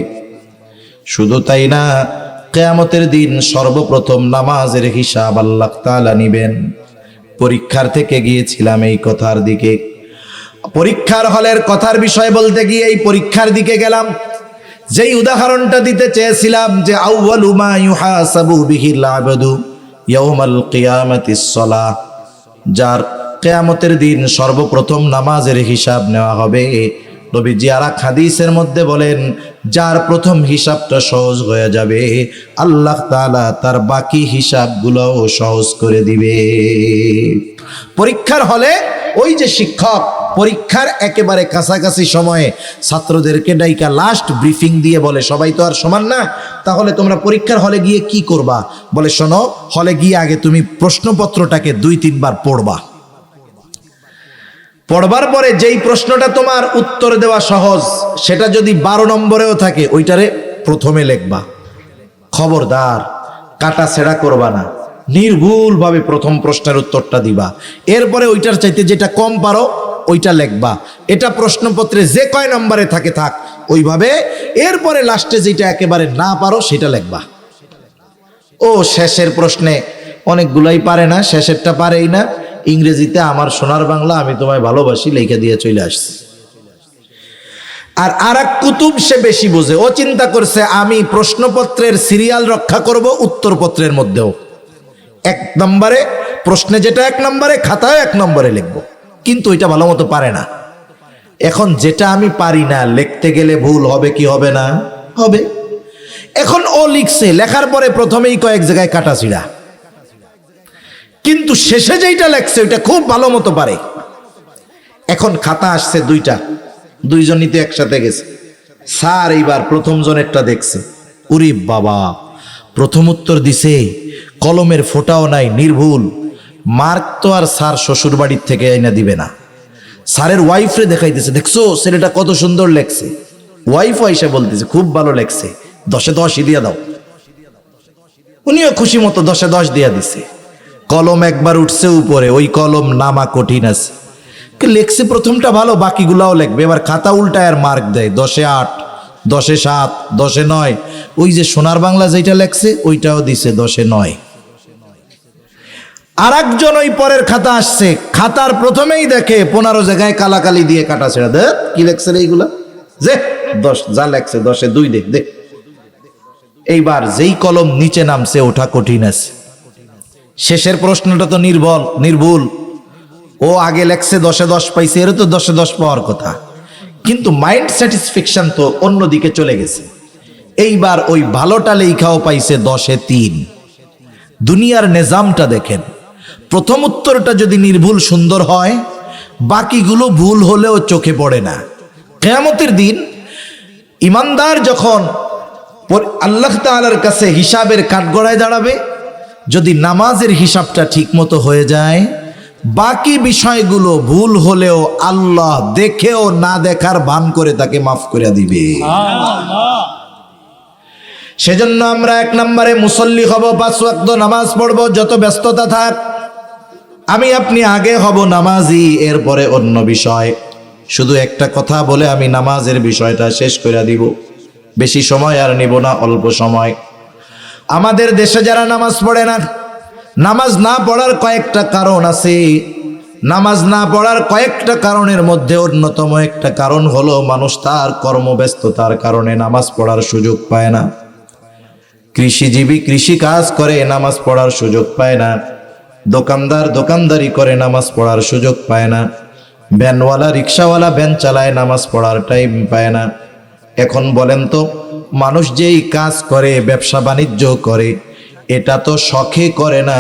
শুধু তাই না, কিয়ামতের দিন সর্বপ্রথম নামাজের হিসাব আল্লাহ তাআলা নিবেন। পরীক্ষার থেকে গিয়েছিলাম এই কথার দিকে, পরীক্ষার হলের কথার বিষয় বলতে গিয়ে এই পরীক্ষার দিকে গেলাম। যেই উদাহরণটা দিতে চেয়েছিলাম, যে আউয়ালু মা ইউহাসাবু বিহিল আবদু ইয়াউমাল কিয়ামাতিস সালাহ, যার কিয়ামতের দিন সর্বপ্রথম নামাজের হিসাব নেওয়া হবে, নবীজি আর এক হাদিসের মধ্যে বলেন, যার প্রথম হিসাবটা সহজ হয়ে যাবে আল্লাহ তাআলা তার বাকি হিসাবগুলোও সহজ করে দিবে। পরীক্ষার হলে ওই যে শিক্ষক পরীক্ষার একেবারে কাছাকাছি সময়ে ছাত্রদেরকে ডাইকা লাস্ট ব্রিফিং দিয়ে বলে, সবাই তো আর সমান না, তাহলে তোমরা পরীক্ষার হলে গিয়ে কি করবা? বলে, শোনো, হলে গিয়ে আগে তুমি প্রশ্নপত্রটাকে 2-3 বার পড়বা। পড়বার পরে যেই প্রশ্নটা তোমার উত্তর দেওয়া সহজ, সেটা যদি 12 নম্বরেও থাকে ওইটারে প্রথমে লিখবা। খবরদার কাটা ছেঁড়া করবা না, নির্ভুল ভাবে প্রথম প্রশ্নের উত্তরটা দিবা। এরপরে ওইটার চাইতে যেটা কম পারো ওইটা লিখবা। এটা প্রশ্নপত্রে যে কয় নম্বরে থাকে থাক ওইভাবে। এরপরে লাস্টে যেটা একেবারে না পারো সেটা লিখবা। ও শেষের প্রশ্নে অনেকগুলাই পারে না, শেষেরটা পারেই না। ইংরেজিতে আমার সোনার বাংলা আমি তোমায় ভালোবাসি লেখা দিয়ে চলে আসছে। আর আরেক কুতুব সে বেশি বোঝে, ও চিন্তা করছে আমি প্রশ্নপত্রের সিরিয়াল রক্ষা করব উত্তরপত্রের মধ্যেও। 1 নম্বরে প্রশ্নে যেটা 1 নম্বরে, খাতায় 1 নম্বরে লিখবো, কিন্তু ওইটা ভালো মতো পারে না। এখন যেটা আমি পারি না লিখতে গেলে ভুল হবে কি হবে না? হবে। এখন ও লিখছে, লেখার পরে প্রথমেই কয়েক জায়গায় কাটা ছিঁড়া, কিন্তু শেষে যেটা লেখছে ওইটা খুব ভালো মতো পারে। এখন খাতা আসছে 2টা, 2 জনই তো একসাথে গেছে। স্যার এইবার প্রথম জনেরটা দেখছে, উরি বাবা, প্রথম উত্তর দিছে, কলমের ফোঁটাও নাই, নির্ভুল। মার্ক তো আর স্যার শ্বশুর বাড়ির থেকে আইনা দিবে না। স্যারের ওয়াইফরে দেখাইতেছে, দেখছো ছেলেটা কত সুন্দর লেখছে। ওয়াইফও এসে বলতেছে খুব ভালো লেখছে, 10-এ 10ই দিয়া দাও। উনিও খুশি মতো 10-এ 10 দিয়া দিছে। কলম একবার উঠছে উপরে, ওই কলম নামা কঠিন আছে। লেখছে প্রথমটা ভালো, বাকিগুলাও লিখবে। এবার খাতা উল্টায় আর মার্ক দেয়, 10-এ 8, 10-এ 7, 10-এ 9। ওই যে সোনার বাংলা যেটা লেখছে ওইটাও দিছে 10-এ 9। আর একজন ওই পরের খাতা আসছে, খাতার প্রথমেই দেখে 15 জায়গায় কালাকালি দিয়ে কাটা ছেড়া। দে কি লেখছে রে এইগুলা, যে 10 যা লেখছে 10-এ 2 দে দে। এইবার যেই কলম নিচে নামছে ওঠা কঠিন আছে। শেষের প্রশ্নটা তো নির্ভুল। ও আগে লেখছে 10-এ 10 পাইছে, এর তো 10-এ 10 পাওয়ার কথা, কিন্তু মাইন্ড স্যাটিসফ্যাকশন তো অন্যদিকে চলে গেছে। এইবার ওই ভালোটা লেখাও পাইছে 10-এ 3। দুনিয়ার নিজামটা দেখেন, প্রথম উত্তরটা যদি নির্ভুল সুন্দর হয়, বাকিগুলো ভুল হলেও চোখে পড়ে না। কিয়ামতের দিন ইমানদার যখন আল্লাহ তাআলার কাছে হিসাবের কাঠগড়ায় দাঁড়াবে, যদি নামাজের হিসাবটা ঠিক মতো হয়ে যায়, বাকি বিষয়গুলো ভুল হলেও আল্লাহ দেখেও না দেখার ভান করে তাকে মাফ করে দিবে। সেজন্য আমরা 1 নম্বরে মুসল্লি হব, 5 ওয়াক্ত নামাজ পড়বো, যত ব্যস্ততা থাক। আমি আপনি আগে হব নামাজি, এরপরে অন্য বিষয়। শুধু একটা কথা বলে আমি নামাজের বিষয়টা শেষ করে দিব, বেশি সময় আর নিব না, অল্প সময়। আমাদের দেশে যারা নামাজ পড়ে না, নামাজ না পড়ার কয়েকটা কারণ আছে। নামাজ না পড়ার কয়েকটা কারণের মধ্যে অন্যতম একটা কারণ হলো মানুষ তার কর্মব্যস্ততার কারণে নামাজ পড়ার সুযোগ পায় না। কৃষিজীবী কৃষি কাজ করে, নামাজ পড়ার সুযোগ পায় না। দোকানদার দোকানদারি করে, নামাজ পড়ার সুযোগ পায় না। ভ্যানওয়ালা রিক্সাওয়ালা ভ্যান চালায়, নামাজ পড়ার টাইম পায় না। এখন বলেন তো, মানুষ যেই কাজ করে, ব্যবসা বাণিজ্য করে, এটা তো শখে করে না,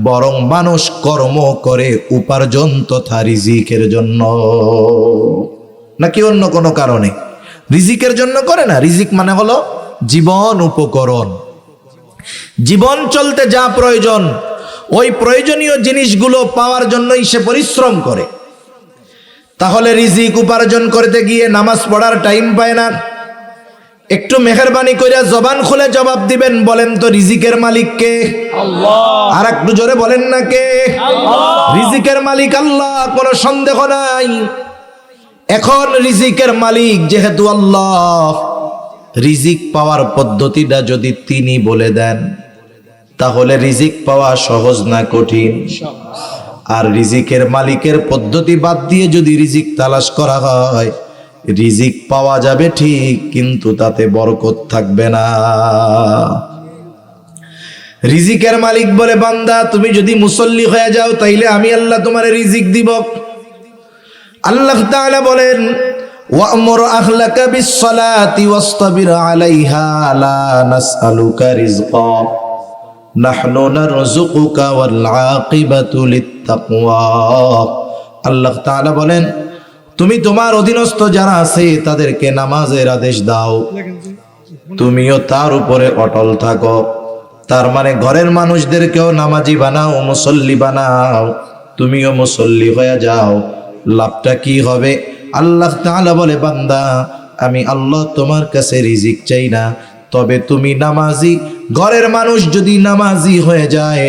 বরং মানুষ কর্ম করে উপার্জন তথা রিজিকের জন্য, নাকি অন্য কোনো কারণে? রিজিকের জন্য করে না। রিজিক মানে হলো জীবন উপকরণ। জীবন চলতে যা প্রয়োজন, ওই প্রয়োজনীয় জিনিসগুলো পাওয়ার জন্যই সে পরিশ্রম করে। তাহলে রিজিক উপার্জন করতে গিয়ে নামাজ পড়ার টাইম পায় না। একটু মেহেরবানি করে জবান খুলে জবাব দিবেন, বলেন তো রিজিকের মালিক কে? আল্লাহ। আর একটু জোরে বলেন না কে? আল্লাহ। রিজিকের মালিক আল্লাহ, কোনো সন্দেহ নাই। এখন রিজিকের মালিক যেহেতু আল্লাহ, রিজিক পাওয়ার পদ্ধতিটা যদি তিনি বলে দেন, তাহলে রিজিক পাওয়া সহজ না কঠিন? আর রিজিকের মালিকের পদ্ধতি বাদ দিয়ে যদি রিজিক তালাশ করা হয়, রিজিক পাওয়া যাবে ঠিক, কিন্তু তাতে বরকত থাকবে না। রিজিকের মালিক বলে, বান্দা তুমি যদি মুসল্লি হয়ে যাও তাইলে আমি আল্লাহ তোমারে রিজিক দিব। আল্লাহ তাআলা বলেন, ওয়া'মুর আহলাকা বিস-সালাতি ওয়াসতাবির আলাইহা লা নাসআলুকা রিজকা নাহনু নারযুকুকা ওয়াল আকিবাতু লিত-তাকওয়া। আল্লাহ তাআলা বলেন, তুমি তোমার অধীনস্থ যারা আছে তাদেরকে নামাজের আদেশ দাও, তুমিও তার উপরে অটল থাকো। তার মানে ঘরের মানুষদেরকেও নামাজি বানাও, মুসল্লি বানাও, তুমিও মুসল্লি হয়ে যাও। লাভটা কি হবে? আল্লাহ তাআলা বলে, বান্দা আমি আল্লাহ তোমার কাছে রিজিক চাই না, তবে তুমি নামাজি, ঘরের মানুষ যদি নামাজি হয়ে যায়,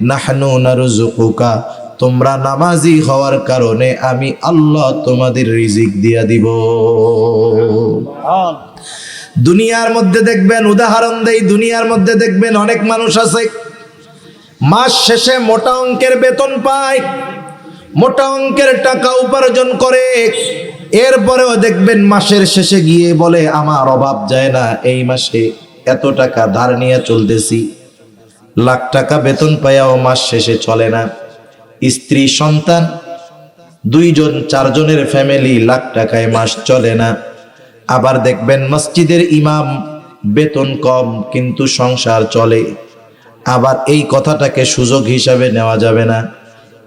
নাহনু নারযুকুকা, তোমরা নামাজি হওয়ার কারণে আমি আল্লাহ তোমাদের রিজিক দিয়া দিব। দুনিয়ার মধ্যে দেখবেন, উদাহরণ দেই, দুনিয়ার মধ্যে দেখবেন অনেক মানুষ আছে মাস শেষে মোটা অঙ্কের বেতন পায়, মোটা অঙ্কের টাকা উপার্জন করে, এরপরেও দেখবেন মাসের শেষে গিয়ে বলে আমার অভাব যায় না, এই মাসে এত টাকা ধার নিয়ে চলতেছি। লাখ টাকা বেতন পাইয়াও মাস শেষে চলে না। স্ত্রী সন্তান 2 জন 4 জনের ফ্যামিলি, লাখ টাকায় মাস চলে না। আবার দেখবেন মসজিদের ইমাম, বেতন কম কিন্তু সংসার চলে। আবার এই কথাটাকে সুযোগ হিসাবে নেওয়া যাবে না।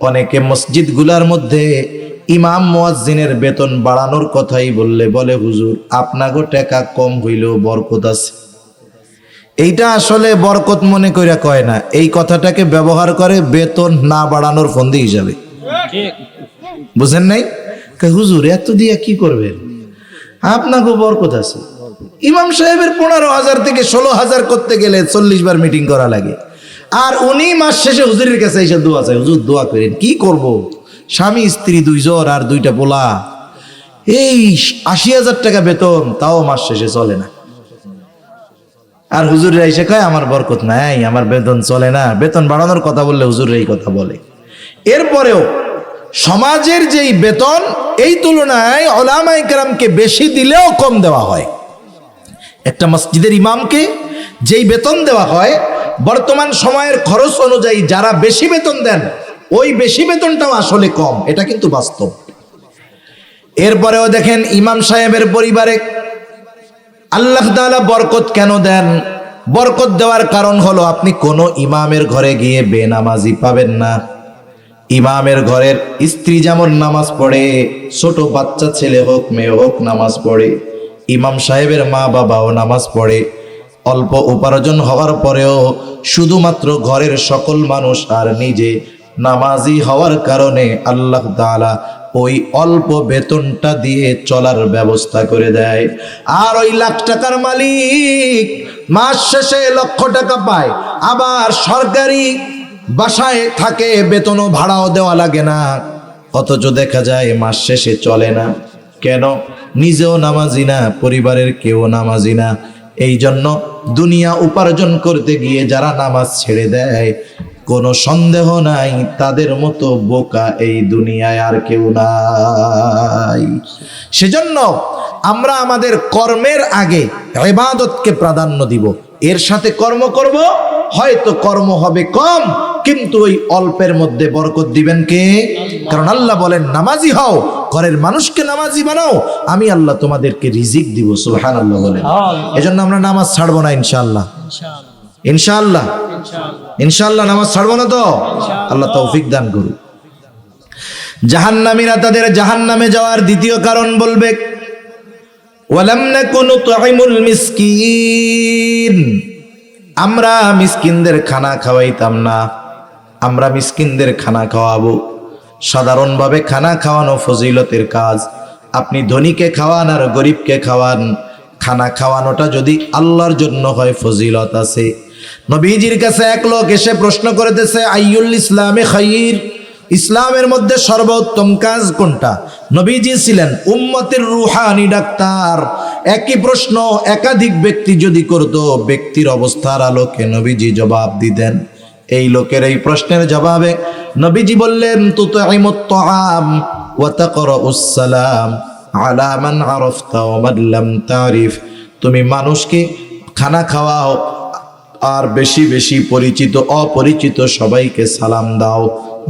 অনেকে মসজিদগুলোর মধ্যে ইমাম মুয়াজ্জিনের বেতন বাড়ানোর কথাই বললে বলে, হুজুর আপনাগো টাকা কম হইলেও বরকত আছে। এইটা আসলে বরকত মনে কইরা কয় না, এই কথাটাকে ব্যবহার করে বেতন না বাড়ানোর ফন্দি হিসাবে। বুঝেন নাই? হুজুর এত দিয়া কি করবেন, আপনাকে বরকত আছে। ইমাম সাহেবের 15,000 থেকে 16,000 করতে গেলে 40 বার মিটিং করা লাগে, আর উনি মাস শেষে হুজুরের কাছে এসে দোয়া চাই, হুজুর দোয়া করেন। কি করব, স্বামী স্ত্রী 2 জন আর 2টা পোলা, এই 80,000 টাকা বেতন, তাও মাস শেষে চলে না। আর হুজুররা এসে কয় আমার বরকত নাই, আমার বেতন চলে না। বেতন বাড়ানোর কথা বললে হুজুররা এই কথা বলে। এরপরেও সমাজের যেই বেতন, এই তুলনায় উলামায়ে কেরামকে বেশি দিলেও কম দেওয়া হয়। একটা মসজিদের ইমামকে যেই বেতন দেওয়া হয়, বর্তমান সময়ের খরচ অনুযায়ী যারা বেশি বেতন দেন, ওই বেশি বেতনটাও আসলে কম, এটা কিন্তু বাস্তব। এরপরেও দেখেন ইমাম সাহেবের পরিবারে আল্লাহ তাআলা বরকত কেন দেন? বরকত দেওয়ার কারণ হলো, আপনি কোনো ইমামের ঘরে গিয়ে বেনামাজি পাবেন না। ইমামের ঘরের স্ত্রী যেমন নামাজ পড়ে, ছোট বাচ্চা ছেলে হোক মেয়ে হোক নামাজ পড়ে, ইমাম সাহেবের মা বাবাও নামাজ পড়ে। অল্প উপার্জন হওয়ার পরেও শুধুমাত্র ঘরের সকল মানুষ আর নিজে নামাজি হওয়ার কারণে আল্লাহ তাআলা ওই অল্প বেতনটা দিয়ে চলার ব্যবস্থা করে দেয়। আর ওই লাখ টাকার মালিক মাস শেষে লক্ষ টাকা পায়, আবার সরকারি বাসায় থাকে, বেতনও ভাড়াও দেওয়া লাগে না, অথচ দেখা যায় মাস শেষে চলে না। কেন? নিজেও নামাজি না, পরিবারের কেউ নামাজি না। এই জন্য দুনিয়া উপার্জন করতে গিয়ে যারা নামাজ ছেড়ে দেয়, কোনো সন্দেহ নাই তাদের মতো বোকা এই দুনিয়ায় আর কেউ নাই। সেজন্য আমরা আমাদের কর্মের আগে ইবাদতকে প্রাধান্য দিব, এর সাথে কর্ম করব। হয়তো কর্ম হবে কম, কিন্তু ওই অল্পের মধ্যে বরকত দিবেন কে? কারণ আল্লাহ বলেন নামাজি হও, ঘরের মানুষকে নামাজি বানাও, আমি আল্লাহ তোমাদেরকে রিজিক দিব। সুবহানাল্লাহ বলেন। এজন্য আমরা নামাজ ছাড়বো না ইনশাআল্লাহ। ইনশাআল্লাহ ইনশাআল্লাহ নামাজ ছাড়বো না তো? আল্লাহ তৌফিক দান করুন। জাহান্নামীরা তাদের জাহান্নামে যাওয়ার দ্বিতীয় কারণ বলবে, ওয়ালাম নাকু নুতঈমুল মিসকিন, আমরা মিসকিনদের খানা খাওয়াইতাম না, আমরা মিসকিনদের খানা খাওয়াবো। সাধারণভাবে খানা খাওয়ানো ফজিলতের কাজ। আপনি ধনীকে খাওয়ান আর গরিবকে খাওয়ান, খানা খাওয়ানোটা যদি আল্লাহর জন্য হয় ফজিলত আছে। নবীজির কাছে এক লোক এসে প্রশ্ন করেছে, আইয়ুল ইসলামে খায়র, ইসলামের মধ্যে সর্বোত্তম কাজ কোনটা? নবীজি ছিলেন উম্মতের রুহানি ডাক্তার। একই প্রশ্ন একাধিক ব্যক্তি যদি করত, ব্যক্তির অবস্থার আলোকে নবীজি জবাব দিতেন। এই লোকের এই প্রশ্নের জবাবে নবীজি বললেন, তুতঈমুত তাআম ওয়া তাকরাউস সালাম আলা মান আরাফতা ওয়া মান লাম তারিফ, তুমি মানুষকে খানা খাওয়াও আর বেশি বেশি পরিচিত অপরিচিত সবাইকে সালাম দাও।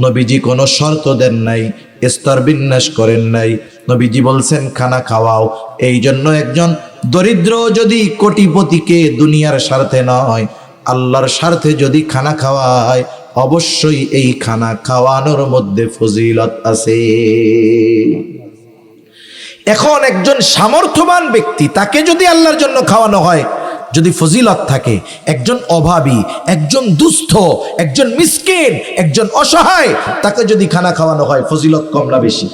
নবীজি কোনো শর্ত দেন নাই, স্তর বিন্যাস করেন নাই। নবীজি বলছেন খানা খাওয়াও। এই জন্য একজন দরিদ্র যদি কোটিপতিকে দুনিয়ার স্বার্থে নয়, আল্লাহর স্বার্থে যদি খানা খাওয়ায়, অবশ্যই এই খানা খাওয়ানোর মধ্যে ফজিলত আছে। এখন একজন সামর্থ্যবান ব্যক্তি, তাকে যদি আল্লাহর জন্য খাওয়ানো হয়, যদি ফজিলত থাকে, একজন অভাবী, একজন দুস্থ, একজন মিসকিন, একজন অসহায়, তাকে যদি খানা খাওয়ানো হয়, ফজিলত কম না বেশি?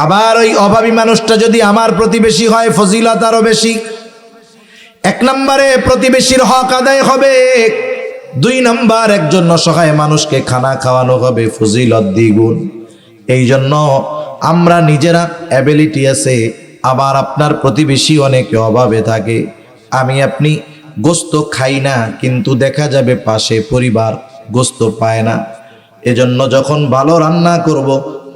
আবার ওই অভাবী মানুষটা যদি আমার প্রতিবেশী হয়, ফজিলত আরো বেশি। এক নম্বরে প্রতিবেশীর হক আদায় হবে, দুই নম্বর একজন অসহায় মানুষকে খানা খাওয়ানো হবে, ফজিলত দ্বিগুণ। এই জন্য আমরা নিজেরা অ্যাবিলিটি আছে, আবার আপনার প্রতিবেশী অনেকে অভাবে থাকে। আমি আপনি গোস্ত খাই না, কিন্তু দেখা যাবে পাশে পরিবার গোস্ত পায় না। এজন্য যখন ভালো রান্না করব,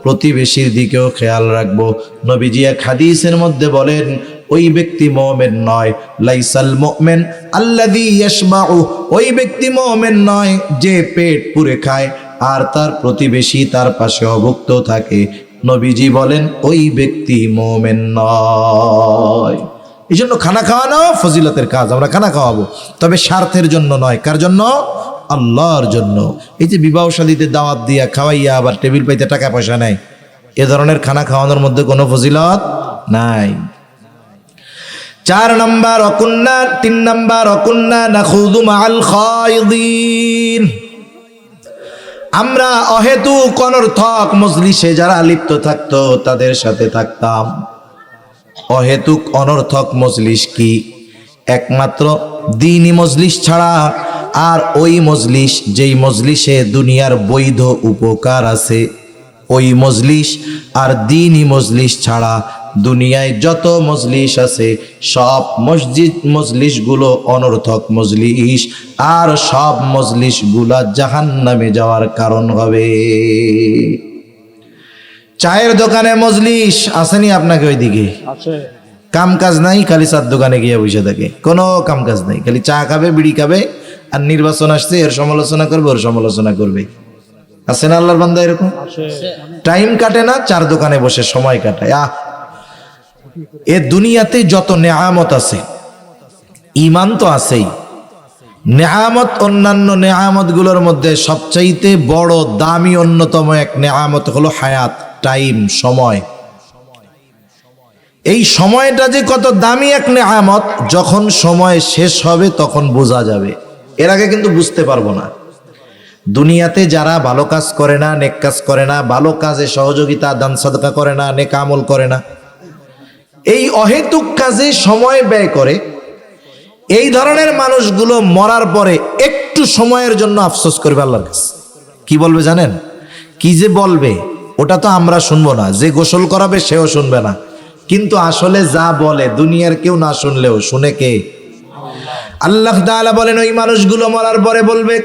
প্রতিবেশীর দিকেও খেয়াল রাখবো। নবীজি এক হাদিসের মধ্যে বলেন, ওই ব্যক্তি মুমিন নয়, লাইসাল মুমিন আল্লাযী ইয়াশবাউ, ওই ব্যক্তি মুমিন নয় যে পেট পুরে খায় আর তার প্রতিবেশী তার পাশে অভুক্ত থাকে। নবীজি বলেন ওই ব্যক্তি মুমিন নয়। এই জন্য খানা খাওয়ানো ফজিলতের কাজ। আমরা খানা খাওয়াবো, তবে স্বার্থের জন্য নয়। কার জন্য? আল্লাহর জন্য। এই যে বিবাহ শাদীতে দাওয়াত দিয়া খাওয়াইয়া আবার টেবিল পাইতে টাকা পয়সা নেয়, এ ধরনের খানা খাওয়ানোর মধ্যে কোনো ফজিলত নাই। 4 নাম্বার অকুন্না, 3 নাম্বার অকুন্না নাখুযু মাআল খায়দিন। আমরা অহেতুক অনর্থক মজলিসে যারা লিপ্ত থাকতো তাদের সাথে থাকতাম। অহেতুক অনর্থক মজলিস কি? একমাত্র দ্বীনি মজলিস ছাড়া আর ওই মজলিস যেই মজলিসে দুনিয়ার বৈধ উপকার আছে, ওই মজলিস আর দ্বীনি মজলিস ছাড়া দুনিয়ায় যত মজলিস আছে সব মজলিসগুলো অনর্থক মজলিস, আর সব মজলিসগুলা জাহান্নামে যাওয়ার কারণ হবে। চায়ের দোকানে মজলিস আসেনি আপনাকে? ওইদিকে কাম কাজ নাই, খালি চার দোকানে গিয়ে বসে থাকে, কোনো কাম কাজ নাই, খালি চা খাবে, বিড়ি খাবে, আর নির্বাচন আসছে এর সমালোচনা করবে, ওর সমালোচনা করবে। আছে না আল্লাহর বান্দা এরকম? টাইম কাটে না, চার দোকানে বসে সময় কাটায়। এ দুনিয়াতে যত নেয়ামত আছে, ঈমান তো আছেই, নেয়ামত, অন্যান্য নেয়ামত গুলোর মধ্যে সবচাইতে বড় দামি অন্যতম এক নেয়ামত হলো হায়াত, টাইম, সময়। এই সময়টা যে কত দামি এক নেয়ামত, যখন সময় শেষ হবে তখন বোঝা যাবে, এর আগে কিন্তু বুঝতে পারবো না। দুনিয়াতে যারা ভালো কাজ করে না, নেক কাজ করে না, ভালো কাজে সহযোগিতা, দান সাদকা করে না, নেক আমল করে না, এই অহেতুক কাজে সময় ব্যয় করে, এই ধরনের মানুষগুলো মরার পরে একটু সময়ের জন্য আফসোস করবে আল্লাহর কাছে। কি বলবে জানেন? কি যে বলবে ওটা তো আমরা শুনবো না, যে গোসল করাবে সেও শুনবে না, কিন্তু আসলে যা বলে দুনিয়ার কেউ না শুনলেও শুনে কে? আল্লাহ তাআলা বলেন ওই মানুষগুলো মরার পরে বলবে,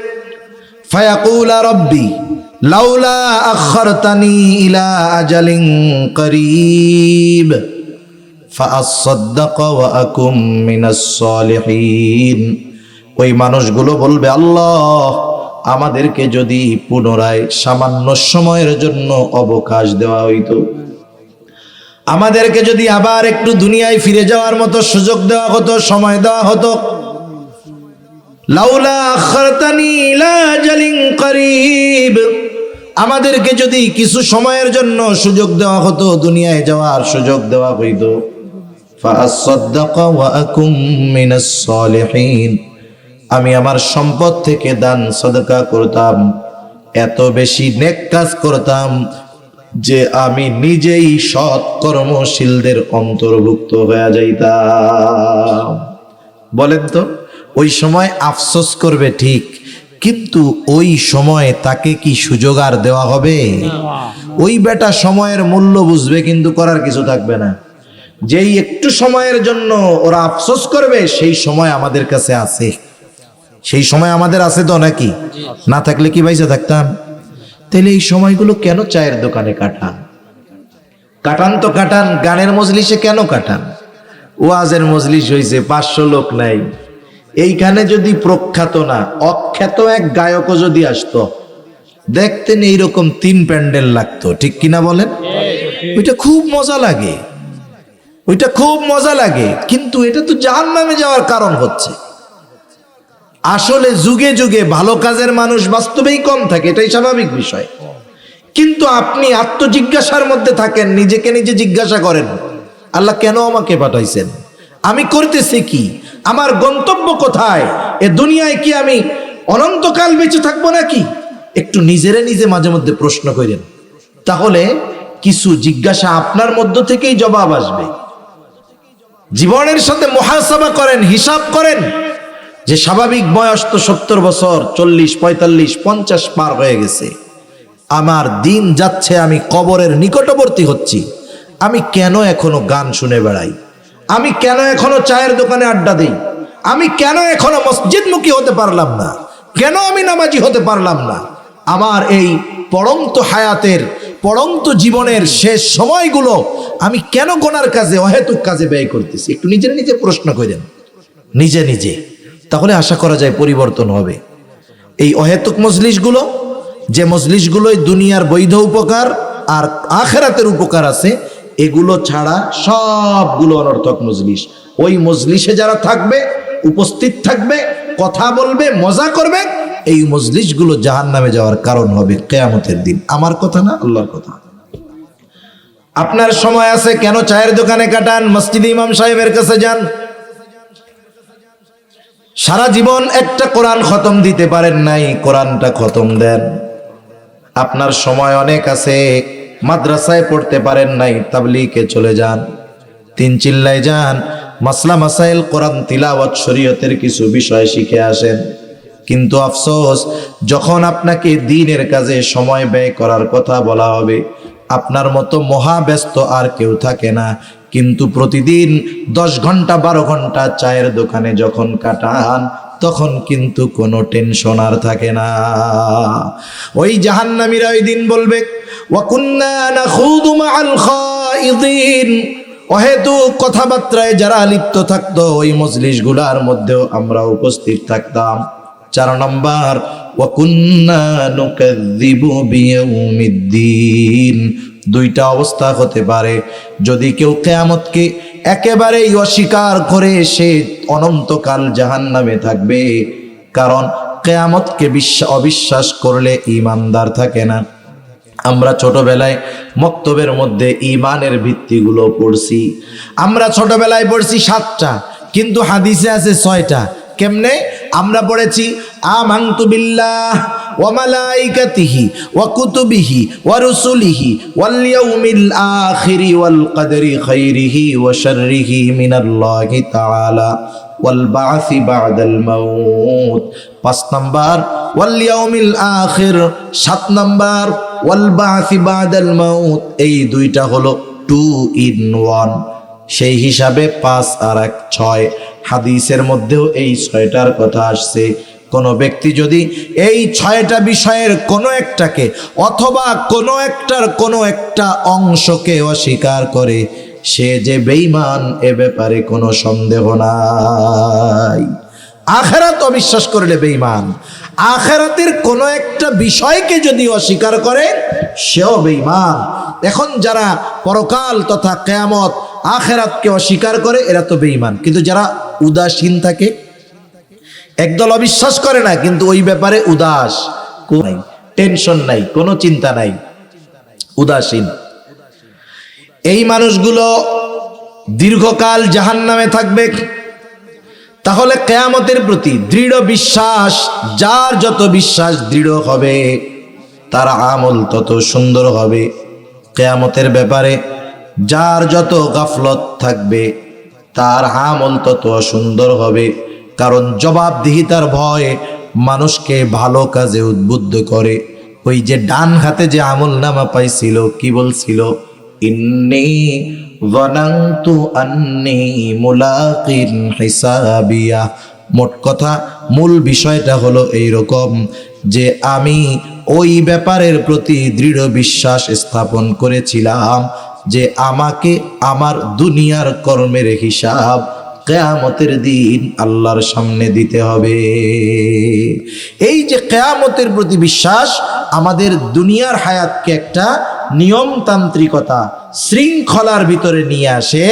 ফায়াকুলা রব্বি লাউলা আখারতানি ইলা আজালিন করিব ফাআসাদদাক ওয়া আকুম মিনাস সালিহিন। ওই মানুষগুলো বলবে, আল্লাহ আমাদেরকে যদি পুনরায় সামান্য সময়ের জন্য অবকাশ দেওয়া হইতো, আমাদেরকে যদি আবার একটু দুনিয়ায় ফিরে যাওয়ার মতো সুযোগ দেওয়া হতো, সময় দেওয়া হতো, লাউলা আখারতানি ইলা আজালিন করিব, আমাদেরকে যদি কিছু সময়ের জন্য সুযোগ দেওয়া হতো, দুনিয়ায় যাওয়ার সুযোগ দেওয়া হইতো, ফাআসাদদাক ওয়া আকুম মিনাস সালিহিন, আমি আমার সম্পদ থেকে দান সাদকা করতাম, এত বেশি নেক কাজ করতাম যে আমি নিজেই সৎ কর্মশীলদের অন্তর্ভুক্ত হয়ে যাইতাম। বলেন তো, ওই সময় আফসোস করবে ঠিক, কিন্তু ওই সময় তাকে কি সুযোগ আর দেওয়া হবে? ওই বেটা সময়ের মূল্য বুঝবে, কিন্তু করার কিছু থাকবে না। যেই একটু সময়ের জন্য ওরা আফসোস করবে, সেই সময় আমাদের কাছে আছে, সেই সময় আমাদের আছে তো, নাকি? না থাকলে কি বাইসা থাকতাম? তাহলে এই সময়গুলো কেন চায়ের দোকানে কাটান? কাটান তো কাটান, গানের মজলিসে কেন কাটান? ওয়াজের মজলিস হয়েছে, 500 লোক নাই, এইখানে যদি প্রখ্যাত না অখ্যাত এক গায়কও যদি আসতো, দেখতেন এইরকম 3 প্যান্ডেল লাগতো, ঠিক কিনা বলেন? ওইটা খুব মজা লাগে, ওইটা খুব মজা লাগে, কিন্তু এটা তো জাহান্নামে যাওয়ার কারণ হচ্ছে। আসলে যুগে যুগে ভালো কাজের মানুষ বাস্তবেই কম থাকে, এটাই স্বাভাবিক বিষয়। কিন্তু আপনি আত্মজিজ্ঞাসার মধ্যে থাকেন, নিজেকে নিজে জিজ্ঞাসা করেন, আল্লাহ কেন আমাকে পাঠাইছেন? আমি করতেছি কি? আমার গন্তব্য কোথায়? এ দুনিয়ায় কি আমি অনন্তকাল বেঁচে থাকবো নাকি? একটু নিজেরে নিজে মাঝে মধ্যে প্রশ্ন করেন, তাহলে কিছু জিজ্ঞাসা আপনার মধ্য থেকেই জবাব আসবে। জীবনের সাথে মুহাসাবা করেন, হিসাব করেন যে স্বাভাবিক বয়স তো 70 বছর, 40, 45, 50 পার হয়ে গেছে। আমার দিন যাচ্ছে, আমি কবরের নিকটবর্তী হচ্ছি। আমি কেন এখনো গান শুনে বেড়াই? আমি কেন এখনো চায়ের দোকানে আড্ডা দিই? আমি কেন এখনো মসজিদমুখী হতে পারলাম না? কেন আমি নামাজি হতে পারলাম না? আমার এই পড়ন্ত হায়াতের, পড়ন্ত জীবনের শেষ সময়গুলো আমি কেন গোনার কাজে, অহেতুক কাজে ব্যয় করতেছি? একটু নিজের নিজে প্রশ্ন করেন, নিজে নিজে, তাহলে আশা করা যায় পরিবর্তন হবে। এই অহেতুক মজলিসগুলো, যে মজলিসগুলোই দুনিয়ার বৈধ উপকার আর আখেরাতের উপকার আছে, এগুলো ছাড়া সবগুলো অনর্থক মজলিস। ওই মজলিসে যারা থাকবে, উপস্থিত থাকবে, কথা বলবে, মজা করবে, এই মজলিসগুলো জাহান্নামে যাওয়ার কারণ হবে কিয়ামতের দিন। আমার কথা না, আল্লাহর কথা। আপনার সময় আছে, কেন চায়ের দোকানে কাটান? মসজিদে ইমাম সাহেবের কাছে যান। সারা জীবন একটা কোরআন খতম দিতে পারেন নাই, কোরআনটা খতম দেন। আপনার সময় অনেক আছে, মাদ্রাসায় পড়তে পারেন নাই, তাবলীগে চলে যান, 3 চিল্লায় যান, মাসলা মাসাইল, কোরআন তিলাওয়াত, শরীয়তের কিছু বিষয় শিখে আসেন। কিন্তু আফসোস, যখন আপনাকে দ্বীনের কাজে সময় ব্যয় করার কথা বলা হবে, আপনার মতো মহাব্যস্ত আর কেউ থাকে না। কিন্তু প্রতিদিন 10 ঘন্টা 12 ঘন্টা চায়ের দোকানে যখন কাটান, তখন কিন্তু কোনো টেনশন আর থাকে না। ওই জাহান্নামীরা ওই দিন বলবে, ওয়া কুন্না নাখুদু মাআল খাইদিন, অহেতুক কথাবার্তায় যারা লিপ্ত থাকতো, ওই মজলিসগুলার মধ্যেও আমরা উপস্থিত থাকতাম। 4 নম্বর, ওয়া কুন্না নুকাযযিবু বিয়াউমিদ্দিন। 2টা অবস্থা হতে পারে। যদি কেউ কিয়ামতকে একেবারেই অস্বীকার করে, সে অনন্তকাল জাহান্নামে থাকবে, কারণ কিয়ামতকে অবিশ্বাস করলে ঈমানদার থাকে না। আমরা ছোটবেলায় মক্তবের মধ্যে ঈমানের ভিত্তিগুলো পড়ছি। আমরা ছোটবেলায় পড়ছি 7টা, কিন্তু হাদিসে আছে 6টা। কেমনে? আমরা পড়েছি আমানতু বিল্লাহ ওয়া মালাইকাতিহি ওয়া কুতুবিহি ওয়া রুসুলিহি ওয়াল ইয়াউমিল আখিরি ওয়াল কদরি খাইরিহি ওয়া শাররিহি মিনাল্লাহি তাআলা ওয়াল বা'সি বা'দাল মাউত। 5 নাম্বার ওয়াল ইয়াউমিল আখির। 7 নাম্বার ওয়াল বা'সি বা'দাল মাউত। এই 2টা হলো 2 in 1। সেই হিসাবে 5 আর 1 6। হাদিসের মধ্যেও এই 6টার কথা আসছে। কোন ব্যক্তি যদি এই 6টা বিষয়ের কোনো একটাকে অথবা কোনো একটার কোনো একটা অংশকে অস্বীকার করে, সে যে বেঈমান, এ ব্যাপারে কোনো সন্দেহ নাই। আখিরাত অবিশ্বাস করলে বেঈমান। আখিরাতের কোনো একটা বিষয়কে যদি অস্বীকার করে, সেও বেঈমান। এখন যারা পরকাল তথা কিয়ামত, আখিরাতকে অস্বীকার করে, এরা তো বেঈমান। কিন্তু যারা উদাসীন থাকে, একদল অবিশ্বাস করে না, কিন্তু ওই ব্যাপারে উদাস, নাই টেনশন নাই, কোনো চিন্তা নাই, উদাসীন, এই মানুষগুলো দীর্ঘকাল জাহান্নামে থাকবে। তাহলে কিয়ামতের প্রতি দৃঢ় বিশ্বাস, যার যত বিশ্বাস দৃঢ় হবে, তার আমল তত সুন্দর হবে। কিয়ামতের ব্যাপারে যার যত গাফলত থাকবে, তার আমল তত সুন্দর হবে। কারণ জবাবদিহিতার ভয়ে মানুষকে ভালো কাজে উদ্বুদ্ধ করে। ওই যে ডান হাতে যে আমল নামা পাইছিল, কি বলছিল? ইন্নী যানানতু আন্নী মুলাকিন হিসাবিয়া। মোট কথা, মূল বিষয়টা হলো এইরকম যে আমি ওই ব্যাপারের প্রতি দৃঢ় বিশ্বাস স্থাপন করেছিলাম যে আমাকে আমার দুনিয়ার কর্মের হিসাব কিয়ামতের দিন আল্লাহর সামনে দিতে হবে। এই যে কিয়ামতের প্রতি বিশ্বাস আমাদের দুনিয়ার হায়াতকে একটা নিয়মতান্ত্রিকতা, শৃঙ্খলার ভিতরে নিয়ে আসে,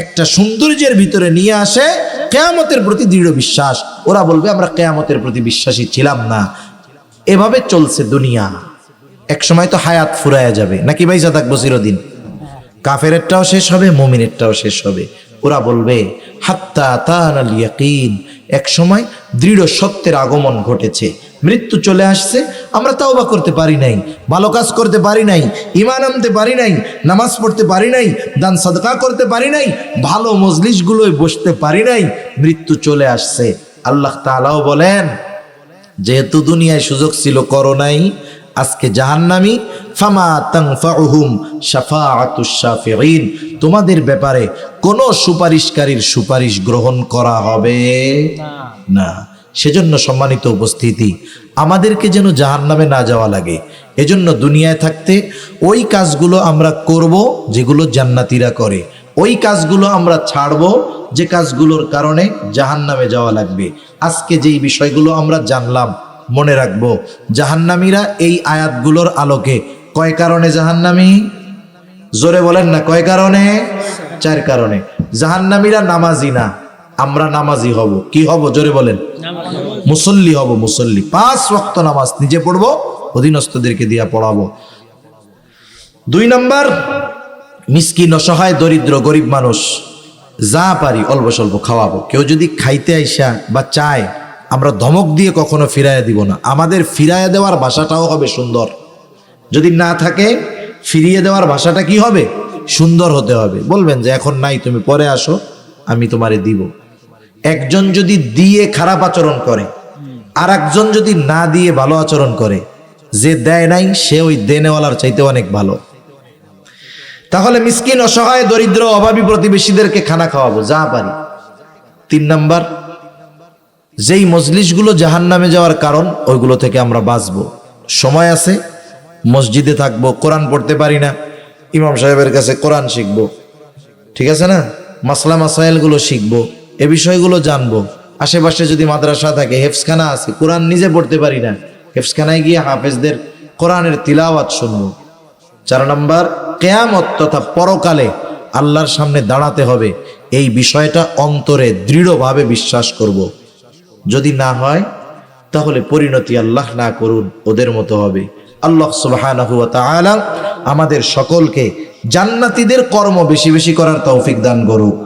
একটা সৌন্দর্যের ভিতরে নিয়ে আসে। কিয়ামতের প্রতি দৃঢ় বিশ্বাস। ওরা বলবে আমরা কিয়ামতের প্রতি বিশ্বাসী ছিলাম না, এভাবে চলছে দুনিয়া, এক সময় তো হায়াত ফুরায়া যাবে, নাকি ভাইসা থাকবো চিরদিন? কাফেরেরটাও শেষ হবে, মুমিনেরটাও শেষ হবে। ওরা বলবে হাত্তা তানাল ইয়াকিন, এক সময় দৃঢ় সত্যের আগমন ঘটেছে, মৃত্যু চলে আসছে, আমরা তাওবা করতে পারি নাই, ভালো কাজ করতে পারি নাই, ঈমান আনতে পারি নাই, নামাজ পড়তে পারি নাই, দান সাদকা করতে পারি নাই, ভালো মজলিসগুলোয় বসতে পারি নাই, মৃত্যু চলে আসছে। আল্লাহ তাআলাও বলেন যেহেতু দুনিয়ায় সুযোগ ছিল করো নাই, আজকে জাহান্নামী, ফামা তানফাউহুম শাফাআতুশ শাফিঈন, তোমাদের ব্যাপারে কোনো সুপারিশকারীর সুপারিশ গ্রহণ করা হবে না। সেজন্য সম্মানিত উপস্থিতি, আমাদেরকে যেন জাহান্নামে না যাওয়া লাগে, এজন্য দুনিয়ায় থাকতে ওই কাজগুলো আমরা করব যেগুলো জান্নাতীরা করে, ওই কাজগুলো আমরা ছাড়ব যে কাজগুলোর কারণে জাহান্নামে যাওয়া লাগবে। আজকে যেই বিষয়গুলো আমরা জানলাম, মনে রাখবো জাহান্নামীরা এই আয়াতগুলোর আলোকে কয় কারণে জাহান্নামী? জোরে বলেন না, কয় কারণে? 4 কারণে। জাহান্নামীরা নামাজি না, আমরা নামাজি হব। কি হব? জোরে বলেন। মুসল্লি হব, মুসল্লি। 5 ওয়াক্ত নামাজ নিজে পড়বো, অধীনস্থদেরকে দিয়া পড়াবো। 2 নাম্বার, মিসকিন, অসহায়, দরিদ্র, গরিব মানুষ যা পারি অল্প স্বল্প খাওয়াবো। কেউ যদি খাইতে আইসা বা চায়, আমরা ধমক দিয়ে কখনো ফিরাইয়া দিব না। আমাদের ফিরাইয়া দেওয়ার ভাষাটাও হবে সুন্দর। যদি না থাকে, ফিরিয়ে দেওয়ার ভাষাটা কি হবে? সুন্দর হতে হবে। বলবেন যে এখন নাই, তুমি পরে আসো, আমি তোমারে দিব। একজন যদি দিয়ে খারাপ আচরণ করে, আর একজন যদি না দিয়ে ভালো আচরণ করে, যে দেয় নাই সে ওই দেনেওয়ালার চাইতে অনেক ভালো। তাহলে মিসকিন, অসহায়, দরিদ্র, অভাবী প্রতিবেশীদেরকে খানা খাওয়াবো যা পারি। 3 নাম্বার, যেই মজলিসগুলো জাহান্নামে যাওয়ার কারণ, ওইগুলো থেকে আমরা বাঁচবো। সময় আছে, মসজিদে থাকবো, কোরআন পড়তে পারি না, ইমাম সাহেবের কাছে কোরআন শিখবো, ঠিক আছে না? মাসলা মাসাইলগুলো শিখবো, এ বিষয়গুলো জানবো। আশেপাশে যদি মাদ্রাসা থাকে, হেফজখানা আছে, কোরআন নিজে পড়তে পারি না, হেফজখানায় গিয়ে হাফেজদের কোরআনের তিলাওয়াত শুনবো। 4 নাম্বার, কিয়ামত তথা পরকালে আল্লাহর সামনে দাঁড়াতে হবে, এই বিষয়টা অন্তরে দৃঢ়ভাবে বিশ্বাস করব। যদি না হয় তাহলে পরিণতি আল্লাহ না করুন ওদের মতো হবে। আল্লাহ সুবহানাহু ওয়া তাআলা আমাদের সকলকে জান্নাতীদের কর্ম বেশি বেশি করার তৌফিক দান করুক।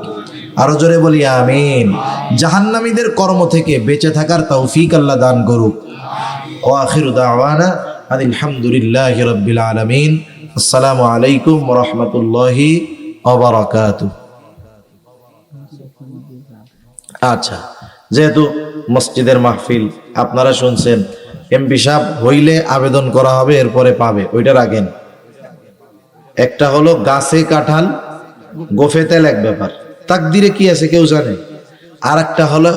আরো জোরে বলি আমিন। জাহান্নামীদের কর্ম থেকে বেঁচে থাকার তৌফিক আল্লাহ দান করুক। ওয়া আখিরু দাওয়ানা আলহামদুলিল্লাহি রাব্বিল আলামিন। আসসালামু আলাইকুম ওয়া রাহমাতুল্লাহি ওয়া বারাকাতুহু। আচ্ছা, যেহেতু মসজিদের মাহফিল আপনারা শুনছেন, এমপি সাহেব হইলে আবেদন করা হবে, এরপরে পাবে, ওইটা রাখেন। একটা হলো গাছে কাঁঠাল গোফে তেল, এক ব্যাপার, তাকদিরে কি আছে কেউ জানে। আর একটা হলো